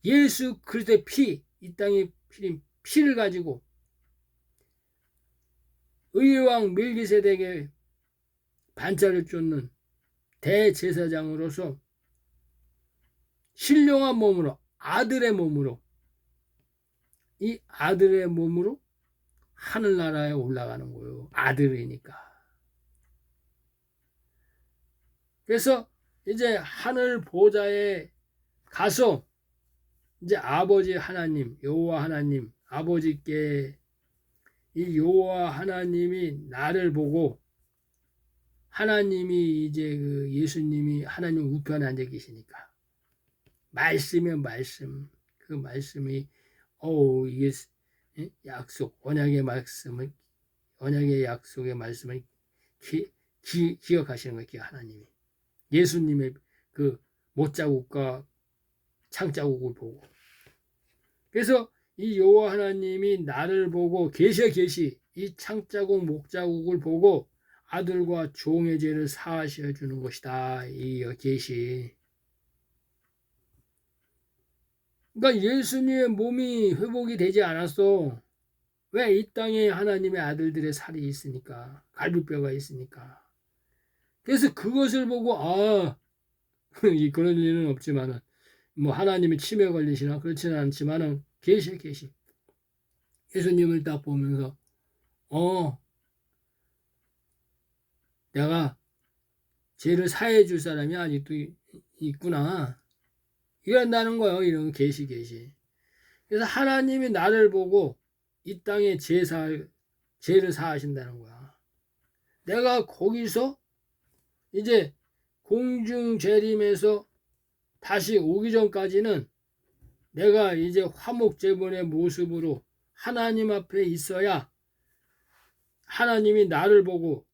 예수 그리스도의 피, 이 땅의 피를 가지고 의왕 멜기세덱의 반차를 쫓는 대제사장으로서 신령한 몸으로 아들의 몸으로 이 아들의 몸으로 하늘나라에 올라가는 거예요. 아들이니까. 그래서 이제 하늘 보좌에 가서 이제 아버지 하나님, 여호와 하나님, 아버지께 이 여호와 하나님이 나를 보고 하나님이 이제 그 예수님이 하나님 우편에 앉아 계시니까 말씀이면 말씀, 그 말씀이 이게 약속, 언약의 말씀을 언약의 약속의 말씀을 기억하시는 거예요. 하나님이 예수님의 그 못자국과 창자국을 보고 그래서 이 여호와 하나님이 나를 보고 계시 이 창자국 목자국을 보고 아들과 종의 죄를 사하셔 주는 것이다. 이 계시. 그러니까 예수님의 몸이 회복이 되지 않았어. 왜? 이 땅에 하나님의 아들들의 살이 있으니까, 갈비뼈가 있으니까. 그래서 그것을 보고 그런 일은 없지만은 뭐 하나님이 치매 걸리시나 그렇지는 않지만은 계시. 예수님을 딱 보면서 내가 죄를 사해 줄 사람이 아직도 있구나. 이런다는 거예요. 이런 계시. 그래서 하나님이 나를 보고 이 땅에 죄를 사하신다는 거야. 내가 거기서 이제 공중 재림에서 다시 오기 전까지는 내가 이제 화목제물의 모습으로 하나님 앞에 있어야 하나님이 나를 보고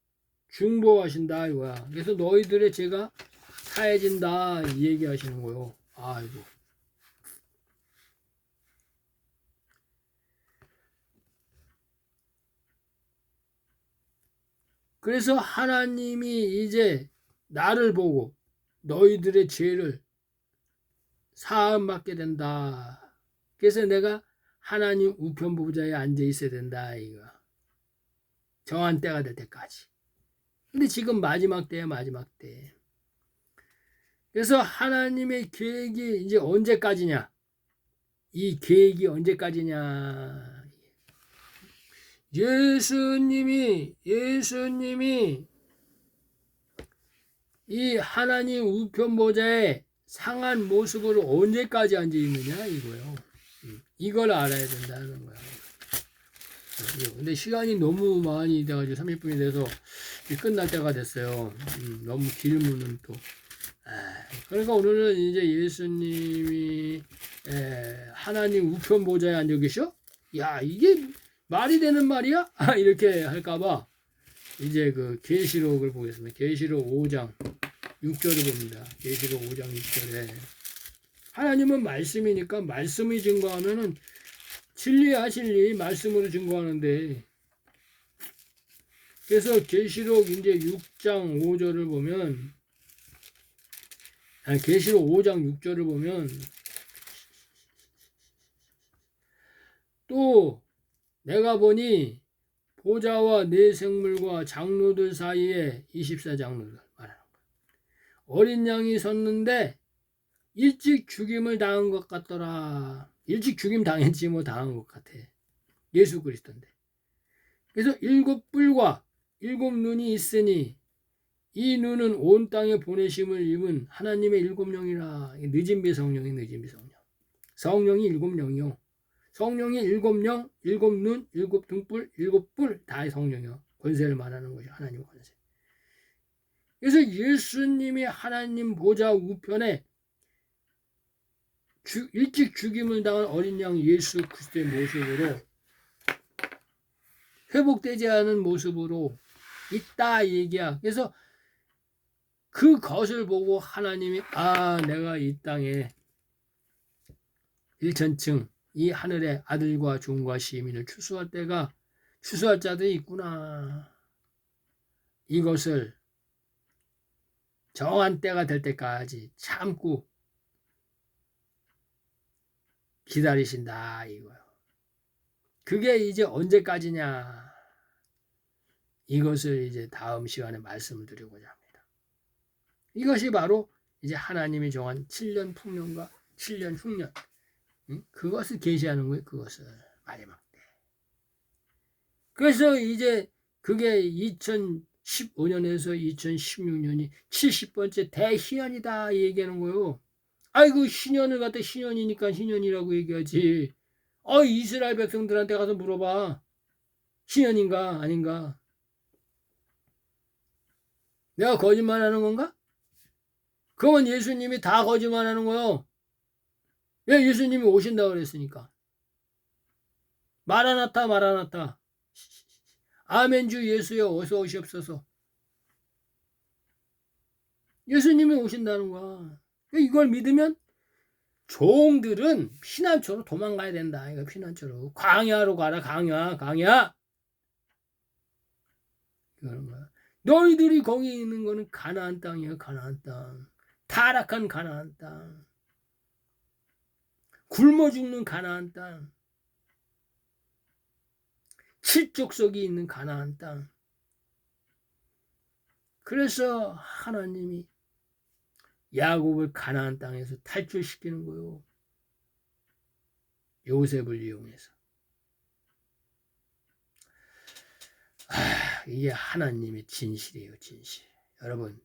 중보하신다 이거야. 그래서 너희들의 죄가 사해진다 이 얘기하시는 거예요. 아이고. 그래서 하나님이 이제 나를 보고 너희들의 죄를 사함받게 된다. 그래서 내가 하나님 우편 보좌에 앉아 있어야 된다 이거. 정한 때가 될 때까지. 근데 지금 마지막 때야 마지막 때. 그래서 하나님의 계획이 이제 언제까지냐? 이 계획이 언제까지냐? 예수님이 이 하나님 우편 보좌에 상한 모습으로 언제까지 앉아 있느냐 이거요. 이걸 알아야 된다는 거야. 근데 시간이 너무 많이 돼가지고 30분이 돼서 끝날 때가 됐어요. 너무 길면은 또. 그러니까 오늘은 이제 예수님이 하나님 우편 보좌에 앉아 계셔? 야, 이게 말이 되는 말이야? 이렇게 할까봐 이제 그 계시록을 보겠습니다. 계시록 5장 6절을 봅니다. 계시록 5장 6절에 하나님은 말씀이니까 말씀이 증거하면은 진리야 진리 말씀으로 증거하는데, 그래서 계시록 이제 6장 5절을 보면 계시록 5장 6절을 보면 또 내가 보니 보좌와 네 생물과 장로들 사이에 24장로들 말하는 거야. 어린 양이 섰는데 일찍 죽임을 당한 것 같더라. 일찍 죽임 당했지 뭐 당한 것 같아. 예수 그리스도인데. 그래서 7뿔과 7눈이 있으니 이 눈은 온 땅에 보내심을 입은 하나님의 7영이라. 늦은비 성령이 늦은비 성령. 성령이 7영이요. 성령이 7영, 7눈, 7등불, 7뿔 다 성령이요. 권세를 말하는 거죠. 하나님 권세. 그래서 예수님이 하나님 보좌 우편에 일찍 죽임을 당한 어린 양 예수 그리스도의 모습으로 회복되지 않은 모습으로 있다 얘기야. 그래서 그것을 보고 하나님이 내가 이 땅에 1천층 이 하늘의 아들과 종과 시민을 추수할 자들이 있구나. 이것을 정한 때가 될 때까지 참고 기다리신다 이거요. 그게 이제 언제까지냐? 이것을 이제 다음 시간에 말씀을 드리고자 합니다. 이것이 바로 이제 하나님이 정한 7년 풍년과 7년 흉년, 그것을 계시하는 거예요. 그것을 마지막 때. 그래서 이제 그게 2015년에서 2016년이 70번째 대희년이다 얘기하는 거예요. 아이고 희년을 갖다 희년이니까 희년이라고 얘기하지. 이스라엘 백성들한테 가서 물어봐. 희년인가 아닌가? 내가 거짓말하는 건가? 그건 예수님이 다 거짓말하는 거요. 왜? 예수님이 오신다고 그랬으니까. 마라나타 마라나타. 아멘주 예수여 어서 오시옵소서. 예수님이 오신다는 거야. 이걸 믿으면 종들은 피난처로 도망가야 된다. 이거 피난처로. 광야로 가라. 광야. 그런 거야. 너희들이 거기 있는 거는 가나안 땅이야. 가나안 땅. 타락한 가나안 땅. 굶어 죽는 가나안 땅. 칠족속이 있는 가나안 땅. 그래서 하나님이 야곱을 가나안 땅에서 탈출시키는 거예요. 요셉을 이용해서. 이게 하나님의 진실이에요. 진실. 여러분,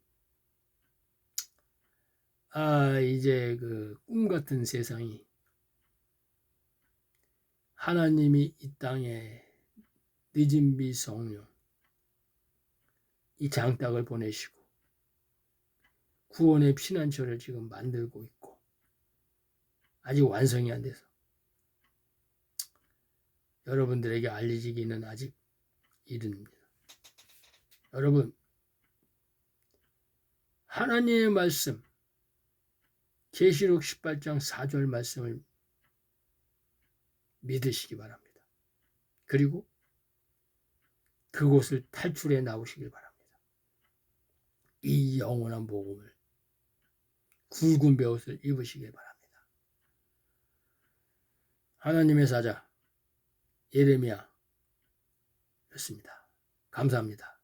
이제 그 꿈 같은 세상이 하나님이 이 땅에 늦은 비 성령 이 장닭을 보내시고 구원의 피난처를 지금 만들고 있고 아직 완성이 안 돼서 여러분들에게 알려지기는 아직 이릅니다. 여러분, 하나님의 말씀 계시록 18장 4절 말씀을 믿으시기 바랍니다. 그리고 그곳을 탈출해 나오시길 바랍니다. 이 영원한 복음을 굵은 베옷을 입으시길 바랍니다. 하나님의 사자 예레미야였습니다. 감사합니다.